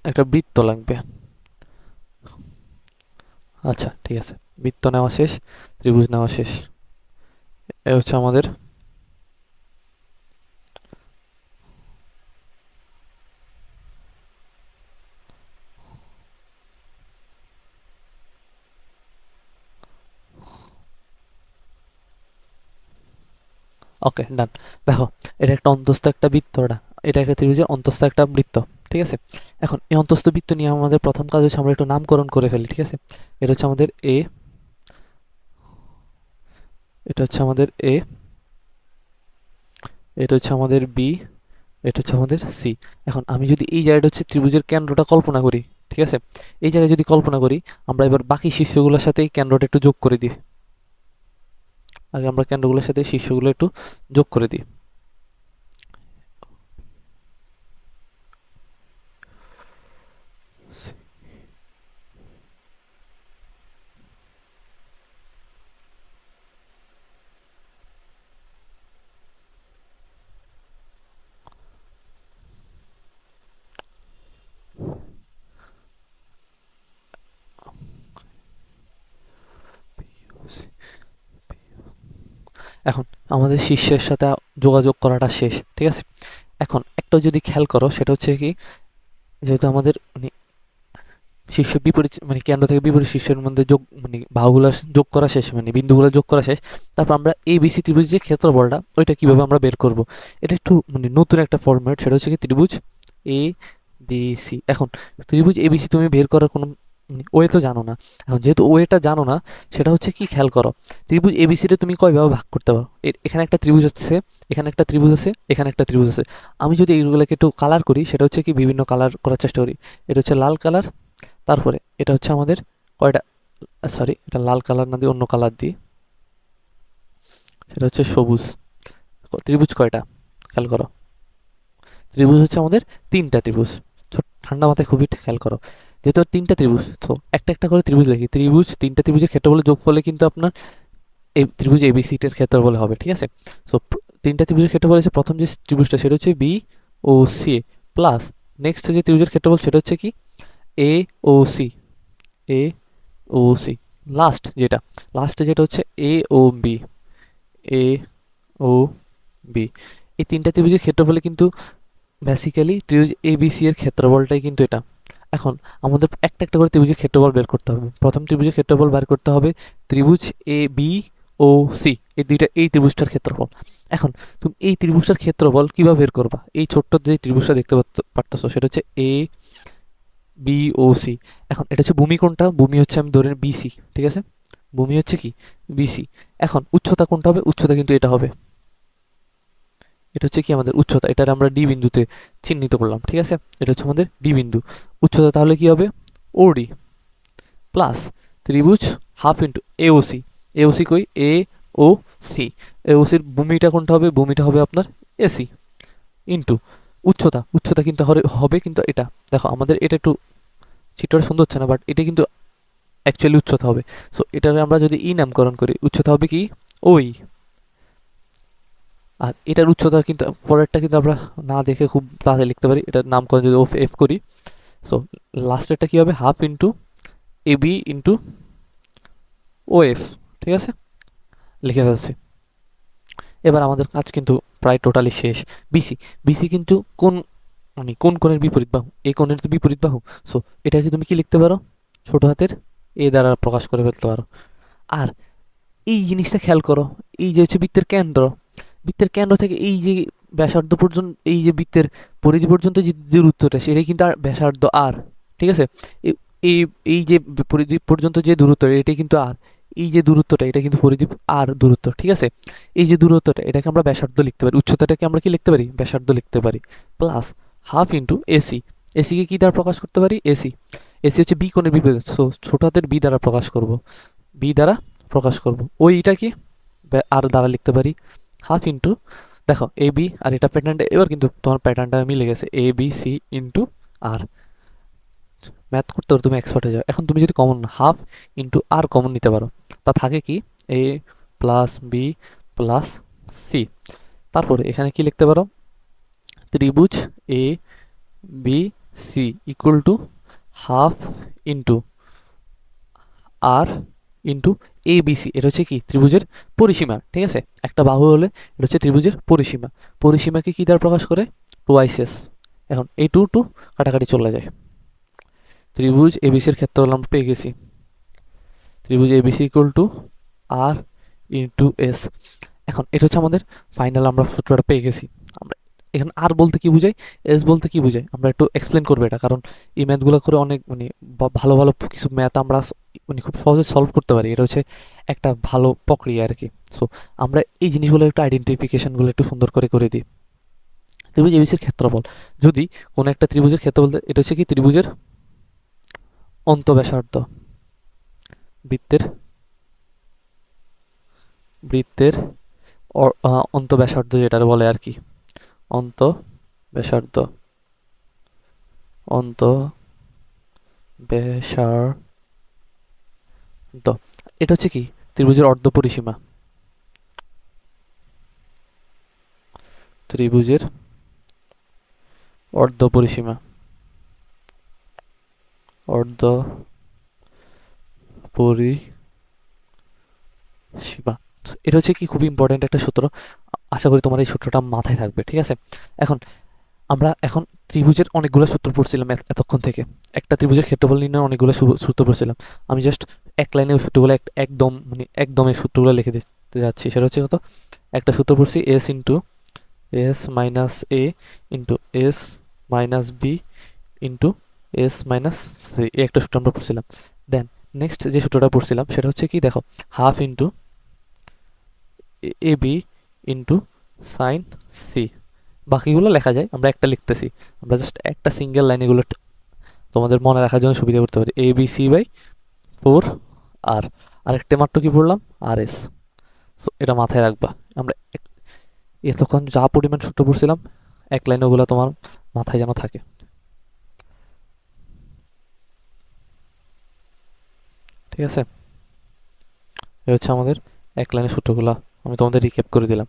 একটা বৃত্ত লাগবে। আচ্ছা ঠিক আছে, বৃত্ত নেওয়া শেষ, ত্রিভুজ নেওয়া শেষ। এ হচ্ছে আমাদের, ওকে ডান। দেখো এটা একটা অন্তস্থ একটা বৃত্ত, এটা একটা ত্রিভুজের অন্তস্থ একটা বৃত্ত, ঠিক আছে? এখন এই অন্তস্থ বৃত্ত নিয়ে আমাদের প্রথম কাজ হচ্ছে আমরা একটু নামকরণ করে ফেলি, ঠিক আছে? এটা হচ্ছে আমাদের এ, এটা হচ্ছে আমাদের এ, এটা হচ্ছে আমাদের বি, এটা হচ্ছে আমাদের সি। এখন আমি যদি এই জায়গাটা হচ্ছে ত্রিভুজের কেন্দ্রটা কল্পনা করি, ঠিক আছে? এই জায়গায় যদি কল্পনা করি, আমরা এবার বাকি শীর্ষগুলোর সাথে এই কেন্দ্রটা একটু যোগ করে দিই। আগে আমরা কেন্দ্রগুলোর সাথে শীর্ষগুলো একটু যোগ করে দিই। এখন আমাদের শীর্ষের সাথে যোগাযোগ করাটা শেষ, ঠিক আছে। এখন একটা যদি খেয়াল করো সেটা হচ্ছে কি, যেহেতু আমাদের মানে শীর্ষ বিপরীত মানে কেন্দ্র থেকে বিপরীত শীর্ষের মধ্যে যোগ মানে বাহুগুলো যোগ করা শেষ, মানে বিন্দুগুলো যোগ করা শেষ, তারপর আমরা এ বিসি ত্রিভুজ যে ক্ষেত্রফলটা ওইটা কিভাবে আমরা বের করব, এটা একটু মানে নতুন একটা ফরম্যাট। সেটা হচ্ছে কি ত্রিভুজ এ বি সি। এখন ত্রিভুজ এ বি সি তুমি বের করার কোনো ওয়ে তো জানো না। এখন যেহেতু ওয়েটা জানো না, সেটা হচ্ছে কি খেয়াল করো, ত্রিভুজ এ বি সিটা তুমি কয়ভাবে ভাগ করতে পারো। এখানে একটা ত্রিভুজ আছে, এখানে একটা ত্রিভুজ আছে, এখানে একটা ত্রিভুজ আছে। আমি যদি এইগুলোকে একটু কালার করি, সেটা হচ্ছে কি বিভিন্ন কালার করার চেষ্টা করি। এটা হচ্ছে লাল কালার, তারপরে এটা হচ্ছে আমাদের কয়টা, সরি এটা লাল কালার না দিয়ে অন্য কালার দিই, সেটা হচ্ছে সবুজ। ত্রিভুজ কয়টা খেয়াল করো, ত্রিভুজ হচ্ছে আমাদের তিনটা ত্রিভুজ। ঠান্ডা মাথায় খুবই খেয়াল করো, যেহেতু তিনটা ত্রিভুজ, তো একটা একটা করে ত্রিভুজ লিখি। ত্রিভুজ তিনটা ত্রিভুজের ক্ষেত্রফলের যোগফলে কিন্তু আপনার এই ত্রিভুজ এবিসি এর ক্ষেত্রফল হবে, ঠিক আছে। সো তিনটা ত্রিভুজের ক্ষেত্রফল হচ্ছে প্রথম যে ত্রিভুজটা সেটা হচ্ছে বি ও সি প্লাস নেক্সট যে ত্রিভুজের ক্ষেত্রফল সেটা হচ্ছে কি এ ও সি, এ ও সি, লাস্টে যেটা হচ্ছে এ ও বি, এ ও বি। এই তিনটা ত্রিভুজের ক্ষেত্রফলে কিন্তু বেসিক্যালি ত্রিভুজ এবিসি এর ক্ষেত্রফলটাই কিন্তু এটা। এখন আমাদের একটা একটা করে ত্রিভুজের ক্ষেত্রফল বের করতে হবে। প্রথম ত্রিভুজের ক্ষেত্রফল বের করতে হবে ত্রিভুজ এ বি ও সি, এই দুইটা এই ত্রিভুজটার ক্ষেত্রফল। এখন তুমি এই ত্রিভুজটার ক্ষেত্রফল কিভাবে বের করবা, এই ছোট্ট যে ত্রিভুজটা দেখতে পারতেছো সেটা হচ্ছে এ বি ও সি। এখন এটা হচ্ছে ভূমি কোনটা, ভূমি হচ্ছে আমি ধরে বিসি, ঠিক আছে, ভূমি হচ্ছে কি বিসি। এখন উচ্চতা কোনটা হবে, উচ্চতা কিন্তু এটা হবে, এটা হচ্ছে কি আমাদের উচ্চতা, এটা আমরা ডি বিন্দুতে চিহ্নিত করলাম, ঠিক আছে। এটা হচ্ছে আমাদের ডি বিন্দু। উচ্চতা তাহলে কি হবে ওডি প্লাস ত্রিভুজ হাফ ইন্টু এওসি। এওসি কই এ ও সি, এওসির ভূমিটা কোনটা হবে, ভূমিটা হবে আপনার এসি ইন্টু উচ্চতা। উচ্চতা কিন্তু হবে কিন্তু এটা, দেখো আমাদের এটা একটু চিত্রটা সুন্দর হচ্ছে না, বাট এটা কিন্তু অ্যাকচুয়ালি উচ্চতা হবে। সো এটার আমরা যদি ই নামকরণ করি, উচ্চতা হবে কি ওই, আর এটার উচ্চতা কিন্তু পরেরটা কিন্তু আমরা না দেখে খুব তাড়াতাড়ি লিখতে পারি, এটার নামকরণ যদি এফ করি। সো লাস্টেরটা কি হবে half into A B into O F, ঠিক আছে, লিখে ফেলছি। এবার আমাদের কাজ কিন্তু প্রায় টোটালি শেষ। বিসি, বিসি কিন্তু কোন মানে কোন কোণের বিপরীত বাহু, এই কোণের তো বিপরীত বাহু। সো এটাকে তুমি কি লিখতে পারো, ছোট হাতের এ দ্বারা প্রকাশ করে ফেলতে পারো। আর এই জিনিসটা খেয়াল করো, এই যে হচ্ছে বৃত্তের কেন্দ্র, বৃত্তের কেন্দ্র থেকে এই যে ব্যাসার্ধ পর্যন্ত, এই যে বৃত্তের পরিধি পর্যন্ত যে দূরত্বটা সেটাই কিন্তু আর ব্যাসার্ধ আর, ঠিক আছে। এই এই যে পরিধি পর্যন্ত যে দূরত্ব এটাই কিন্তু আর, এই যে দূরত্বটা এটা কিন্তু পরিধি আর দূরত্ব, ঠিক আছে। এই যে দূরত্বটা এটাকে আমরা ব্যাসার্ধ লিখতে পারি, উচ্চতাটাকে আমরা কি লিখতে পারি ব্যাসার্ধ লিখতে পারি, প্লাস হাফ ইন্টু এসি। এসিকে কি দ্বারা প্রকাশ করতে পারি, এসি, এসি হচ্ছে বি কোণের বিপরীত, সো ছোট হাতের বি দ্বারা প্রকাশ করব, বি দ্বারা প্রকাশ করব। ওইটা কি আর দ্বারা লিখতে পারি হাফ ইন্টু, দেখো এ বি আর এটা প্যাটার্নটা, এবার কিন্তু তোমার প্যাটার্নটা মিলে গেছে, A B C into R. Math করতে তুমি এক্সপার্ট হয়ে যাও। এখন তুমি যদি common half into R common নিতে পারো, তা থাকে কি A plus B plus C. তারপরে এখানে কি লিখতে পারো, ত্রিভুজ A B C equal to half into R into A B C. এটা হচ্ছে কি ত্রিভুজের পরিসীমা, ঠিক আছে, একটা বাহু হলে এটা হচ্ছে ত্রিভুজের পরিসীমা। পরিসীমাকে কি দ্বারা প্রকাশ করে, টোয়াইস এস। এখন এই টু টু কাটাকাটি চলে যায়, ত্রিভুজ এবিসির ক্ষেত্রফল আমরা পেয়ে গেছি, ত্রিভুজ ABC equal to R into S. এখন এটা হচ্ছে আমাদের ফাইনাল, আমরা সূত্রটা পেয়ে গেছি। আমরা এখানে আর বলতে কি বুঝাই, এস বলতে কি বুঝাই, আমরা একটু এক্সপ্লেন করবো এটা, কারণ এই ম্যাথগুলো করে অনেক মানে ভালো ভালো কিছু ম্যাথ আমরা মানে খুব সহজে সলভ করতে পারি। এটা হচ্ছে একটা ভালো প্রক্রিয়া আর কি। সো আমরা এই জিনিসগুলো একটু আইডেন্টিফিকেশনগুলো একটু সুন্দর করে করে দিই। ত্রিভুজ এবিসির ক্ষেত্রফল, যদি কোনো একটা ত্রিভুজের ক্ষেত্রফল, এটা হচ্ছে কি ত্রিভুজের অন্তঃব্যাসার্ধ, বৃত্তের বৃত্তের অন্তঃব্যাসার্ধ যেটা বলে আর কি, অন্তঃব্যাসার্ধ, অন্তঃব্যাসার্ধ, এটা হচ্ছে কি ত্রিভুজের অর্ধ পরিসীমা, ত্রিভুজের অর্ধ পরিসীমা, অর্ধ পরিসীমা। এটা হচ্ছে কি খুবই ইম্পর্টেন্ট একটা সূত্র, আশা করি তোমার এই সূত্রটা মাথায় থাকবে, ঠিক আছে? এখন আমরা এখন ত্রিভুজের অনেকগুলো সূত্র পড়ছিলাম এতক্ষণ থেকে, একটা ত্রিভুজের ক্ষেত্রফল নির্ণয় অনেকগুলো সূত্র পড়ছিলাম। আমি জাস্ট এক লাইনে ওই সূত্রগুলো একদম মানে একদম এই সূত্রগুলো লিখে দিতে যাচ্ছি। সেটা হচ্ছে কত, একটা সূত্র পড়ছি S into S minus A into S minus B into S minus C, এই একটা সূত্র আমরা পড়ছিলাম। দেন নেক্সট যে সূত্রটা পড়ছিলাম সেটা হচ্ছে কি দেখো, half into A B into sine C. বাকিগুলো লেখা যায়, আমরা একটা লিখতেছি, আমরা জাস্ট একটা সিঙ্গেল লাইন এগুলো তোমাদের মনে রাখার জন্য সুবিধা করতে পারি, এ বি সি বাই 4 আর আরেকটা মাত্র কি পড়লাম আর এস। সো এটা মাথায় রাখবা। আমরা এতক্ষণ যা পরিমাণ সূত্র পড়ছিলাম এক লাইন, ওগুলো তোমার মাথায় যেন থাকে, ঠিক আছে? এই হচ্ছে আমাদের এক লাইনের সূত্রগুলো, আমি তোমাদের রিক্যাপ করে দিলাম।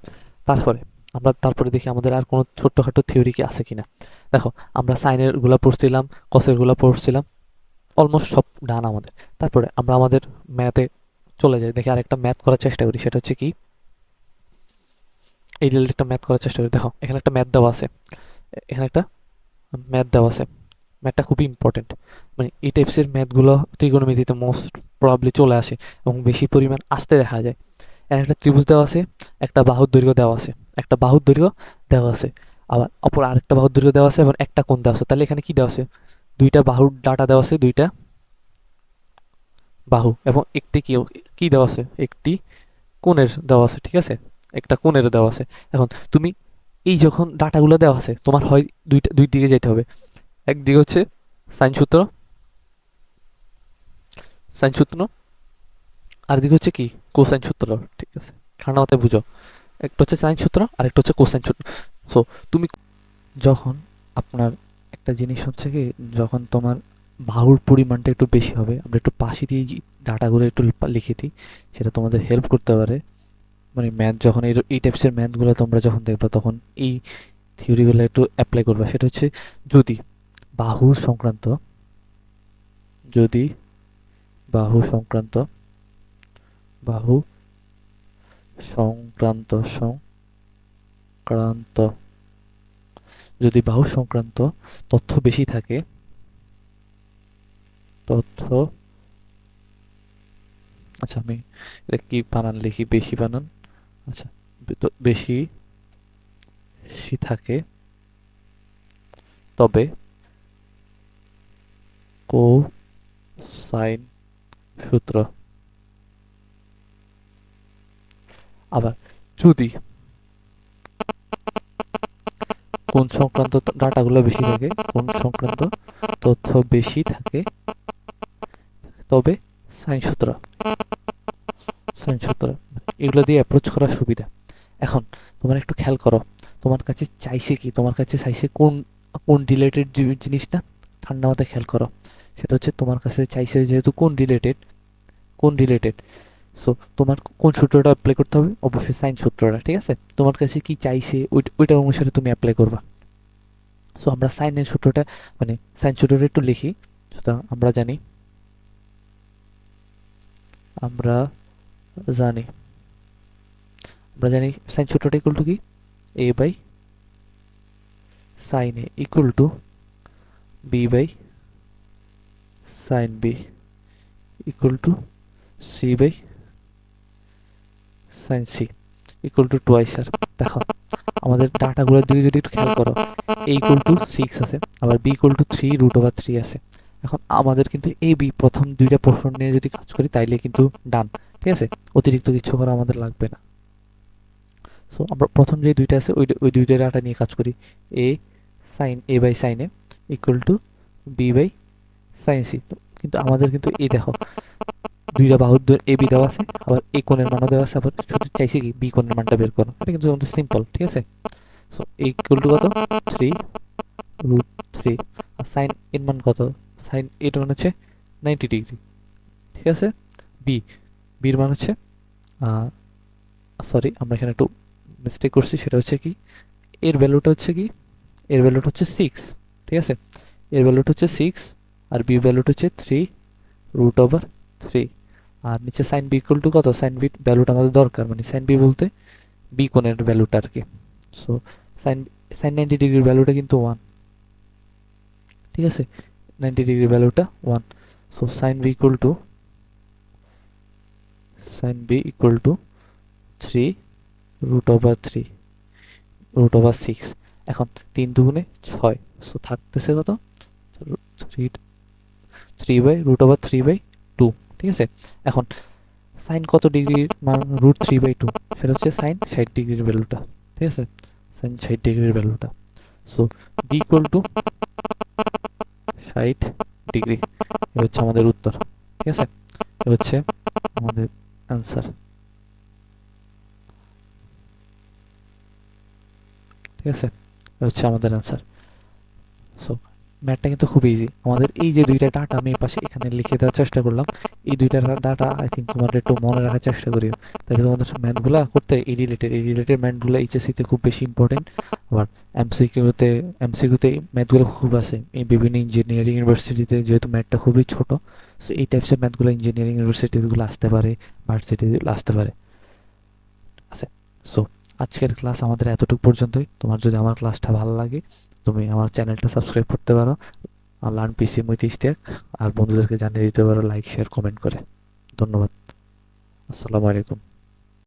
তারপরে দেখি আমাদের আর কোনো ছোট্টখাটো থিওরি কি আছে কিনা। দেখো, আমরা সাইনের গুলা পড়ছিলাম, কসের গুলা পড়ছিলাম, অলমোস্ট সব ডান আমাদের। তারপরে আমরা আমাদের ম্যাথে চলে যাই, দেখি আরেকটা ম্যাথ করার চেষ্টা করি। সেটা হচ্ছে কি, এই রিলেটেড ম্যাথ করার চেষ্টা করি। দেখো, এখানে একটা ম্যাথ দেওয়া আছে, এখানে একটা ম্যাথ দেওয়া আছে। ম্যাথটা খুবই ইম্পর্টেন্ট, মানে এই টাইপসের ম্যাথগুলো ত্রিকোণমিতিতে মোস্ট প্রবাবলি চলে আসে এবং বেশি পরিমাণ আসতে দেখা যায়। একটা ত্রিভুজ দেওয়া আছে, একটা বাহুর দৈর্ঘ্য দেওয়া আছে, একটা বাহুর দৈর্ঘ্য দেওয়া আছে, আবার অপর আরেকটা বাহুর দৈর্ঘ্য দেওয়া আছে এবং একটা কোণ দেওয়া আছে। তাহলে এখানে কি দেওয়া আছে, দুইটা বাহুর ডাটা দেওয়া আছে, দুইটা বাহু এবং একটি কি কি দেওয়া আছে, একটি কোণের দেওয়া আছে, ঠিক আছে? একটা কোণের দেওয়া আছে। এখন তুমি এই যখন ডাটাগুলো দেওয়া আছে, তোমার হয় দুই দিকে যেতে হবে। একদিকে হচ্ছে সাইন সূত্র, সাইন সূত্র, আর দিকে হচ্ছে কি কোসাইন সূত্র, ঠিক আছে? ঠান্ডা মাথায় বুঝো, একটা হচ্ছে সাইন সূত্র আর একটা হচ্ছে কোসাইন সূত্র। সো তুমি যখন আপনার একটা জিনিস হচ্ছে কি, যখন তোমার বাহুর পরিমাণটা একটু বেশি হবে, আমরা একটু পাশে দিয়ে ডাটাগুলো একটু লিখে দিই, সেটা তোমাদের হেল্প করতে পারে। মানে ম্যাথ যখন এই টাইপসের ম্যাথগুলো তোমরা যখন দেখবা, তখন এই থিওরিগুলো একটু অ্যাপ্লাই করবা। সেটা হচ্ছে, যদি বাহু সংক্রান্ত, যদি বাহু সংক্রান্ত, বাহু সংক্রান্ত সংক্রান্ত যদি বাহু সংক্রান্ত তথ্য বেশি থাকে, তথ্য, আচ্ছা আমি এটা কি বানান লিখি, বেশি বানান, আচ্ছা বেশি থাকে, তবে কোসাইন সূত্র। আবার যদি কোণ সংক্রান্ত ডাটাগুলো বেশি থাকে, কোণ সংক্রান্ত তথ্য বেশি থাকে, তবে সাইন সূত্র, সাইন সূত্র, এগুলো দিয়ে অ্যাপ্রোচ করার সুবিধা। এখন তোমার একটু খেয়াল করো, তোমার কাছে চাইছে কি, তোমার কাছে চাইছে কোন কোন রিলেটেড জিনিসটা, ঠান্ডা মাথায় খেয়াল করো। সেটা হচ্ছে তোমার কাছে চাইছে যেহেতু কোন রিলেটেড, কোন রিলেটেড, সো তোমার কোন সূত্রটা অ্যাপ্লাই করতে হবে, অবশ্যই সাইন সূত্রটা, ঠিক আছে? তোমার কাছে কি চাইছে ওইটা অনুসারে তুমি অ্যাপ্লাই করবা। সো আমরা সাইনের সূত্রটা, মানে সাইন সূত্রটা একটু লিখি। সুতরাং আমরা জানি, আমরা জানি আমরা জানি সাইন সূত্রটা ইকুয়াল টু কি, A by sine A equal to B by sine B equal to C by sine C equal to twice R. দেখো, আমাদের ডাটাগুলোর দিকে যদি একটু খেয়াল করো, এ ইকুয়াল টু 6 আছে, আবার বি ইকুয়াল টু 3√3 আছে। এখন আমাদের কিন্তু এই বি প্রথম দুইটা পোর্শন নিয়ে যদি কাজ করি, তাইলে কিন্তু ডান, ঠিক আছে? অতিরিক্ত কিছু করা আমাদের লাগবে না। সো আমরা প্রথম যে দুইটা আছে ওই দুইটা ডাটা নিয়ে কাজ করি, A sine A by sine A equal to B by sine C. কিন্তু আমাদের কিন্তু এই দেখো, দুইটা বাহুর এ বি দেওয়া আছে, আবার এই কোণের মানও দেওয়া আছে, আবার শুধু চাইছে কি বি কোণের মানটা বের করো। এটা কিন্তু আমাদের সিম্পল, ঠিক আছে? সো ইকুয়াল টু কত, 3√3। আর সাইন এর মান কত, সাইন এর মান হচ্ছে 90 ডিগ্রি, ঠিক আছে? বি বির মান হচ্ছে, সরি আমরা এখানে একটু মিস্টেক করছি। সেটা হচ্ছে কি, এর ভ্যালুটা হচ্ছে কি, এর ভ্যালুটা হচ্ছে 6, ঠিক আছে? এর ভ্যালুটা হচ্ছে 6 আর বি ভ্যালুটা হচ্ছে 3√3। আর নিচে সাইন বি ইকুয়াল টু কত, সাইন বি ভ্যালুটা আমাদের দরকার, মানে সাইন বি বলতে বি কোণের ভ্যালুটা আর কি। সো সাইন সাইন 90 ডিগ্রির ভ্যালুটা কিন্তু 1, ঠিক আছে, 90 ডিগ্রির ভ্যালুটা 1। So sine B equal to 3 √3 এখন 3 দুগুণে 6, সো থাকতেছে কত, 3/√3/2, ঠিক আছে। এখন সাইন কত ডিগ্রির মান √3/2, সেটা হচ্ছে সাইন 60 ডিগ্রির ভ্যালুটা, ঠিক আছে, সাইন 60 ডিগ্রির ভ্যালুটা। So B equal to 60 degree, এ হচ্ছে আমাদের উত্তর, ঠিক আছে, এ হচ্ছে আমাদের অ্যান্সার, ঠিক আছে, এ হচ্ছে আমাদের অ্যান্সার। সো ম্যাথটা কিন্তু খুব ইজি। আমাদের এই যে দুইটা ডাটা আমি পাশে এখানে লিখে দেওয়ার চেষ্টা করলাম, এই দুইটা ডাটা আই থিঙ্ক তোমাদের একটু মনে রাখার চেষ্টা করিও, তাহলে তোমাদের ম্যাথগুলো করতে এই রিলেটেড ম্যাথগুলো এইচএসসিতে খুব বেশি ইম্পর্টেন্ট। আবার এমসিকিউতে ম্যাথগুলো খুব আছে, এই বিভিন্ন ইঞ্জিনিয়ারিং ইউনিভার্সিটিতে যেহেতু ম্যাথটা খুবই ছোট, সো এই টাইপসের ম্যাথগুলো ইঞ্জিনিয়ারিং ইউনিভার্সিটিগুলো আসতে পারে, ভার্সিটিগুলো আসতে পারে, আছে। সো আজকের ক্লাস আমাদের এতটুকু পর্যন্তই। তোমার যদি আমার ক্লাসটা ভালো লাগে, তুমি আমার চ্যানেলটা সাবস্ক্রাইব করতে পারো, আর লার্ন পিসি উইথ ইশতিয়াক, আর বন্ধুদেরকে জানিয়ে দিতে পারো লাইক শেয়ার কমেন্ট করে। ধন্যবাদ। আসসালামু আলাইকুম।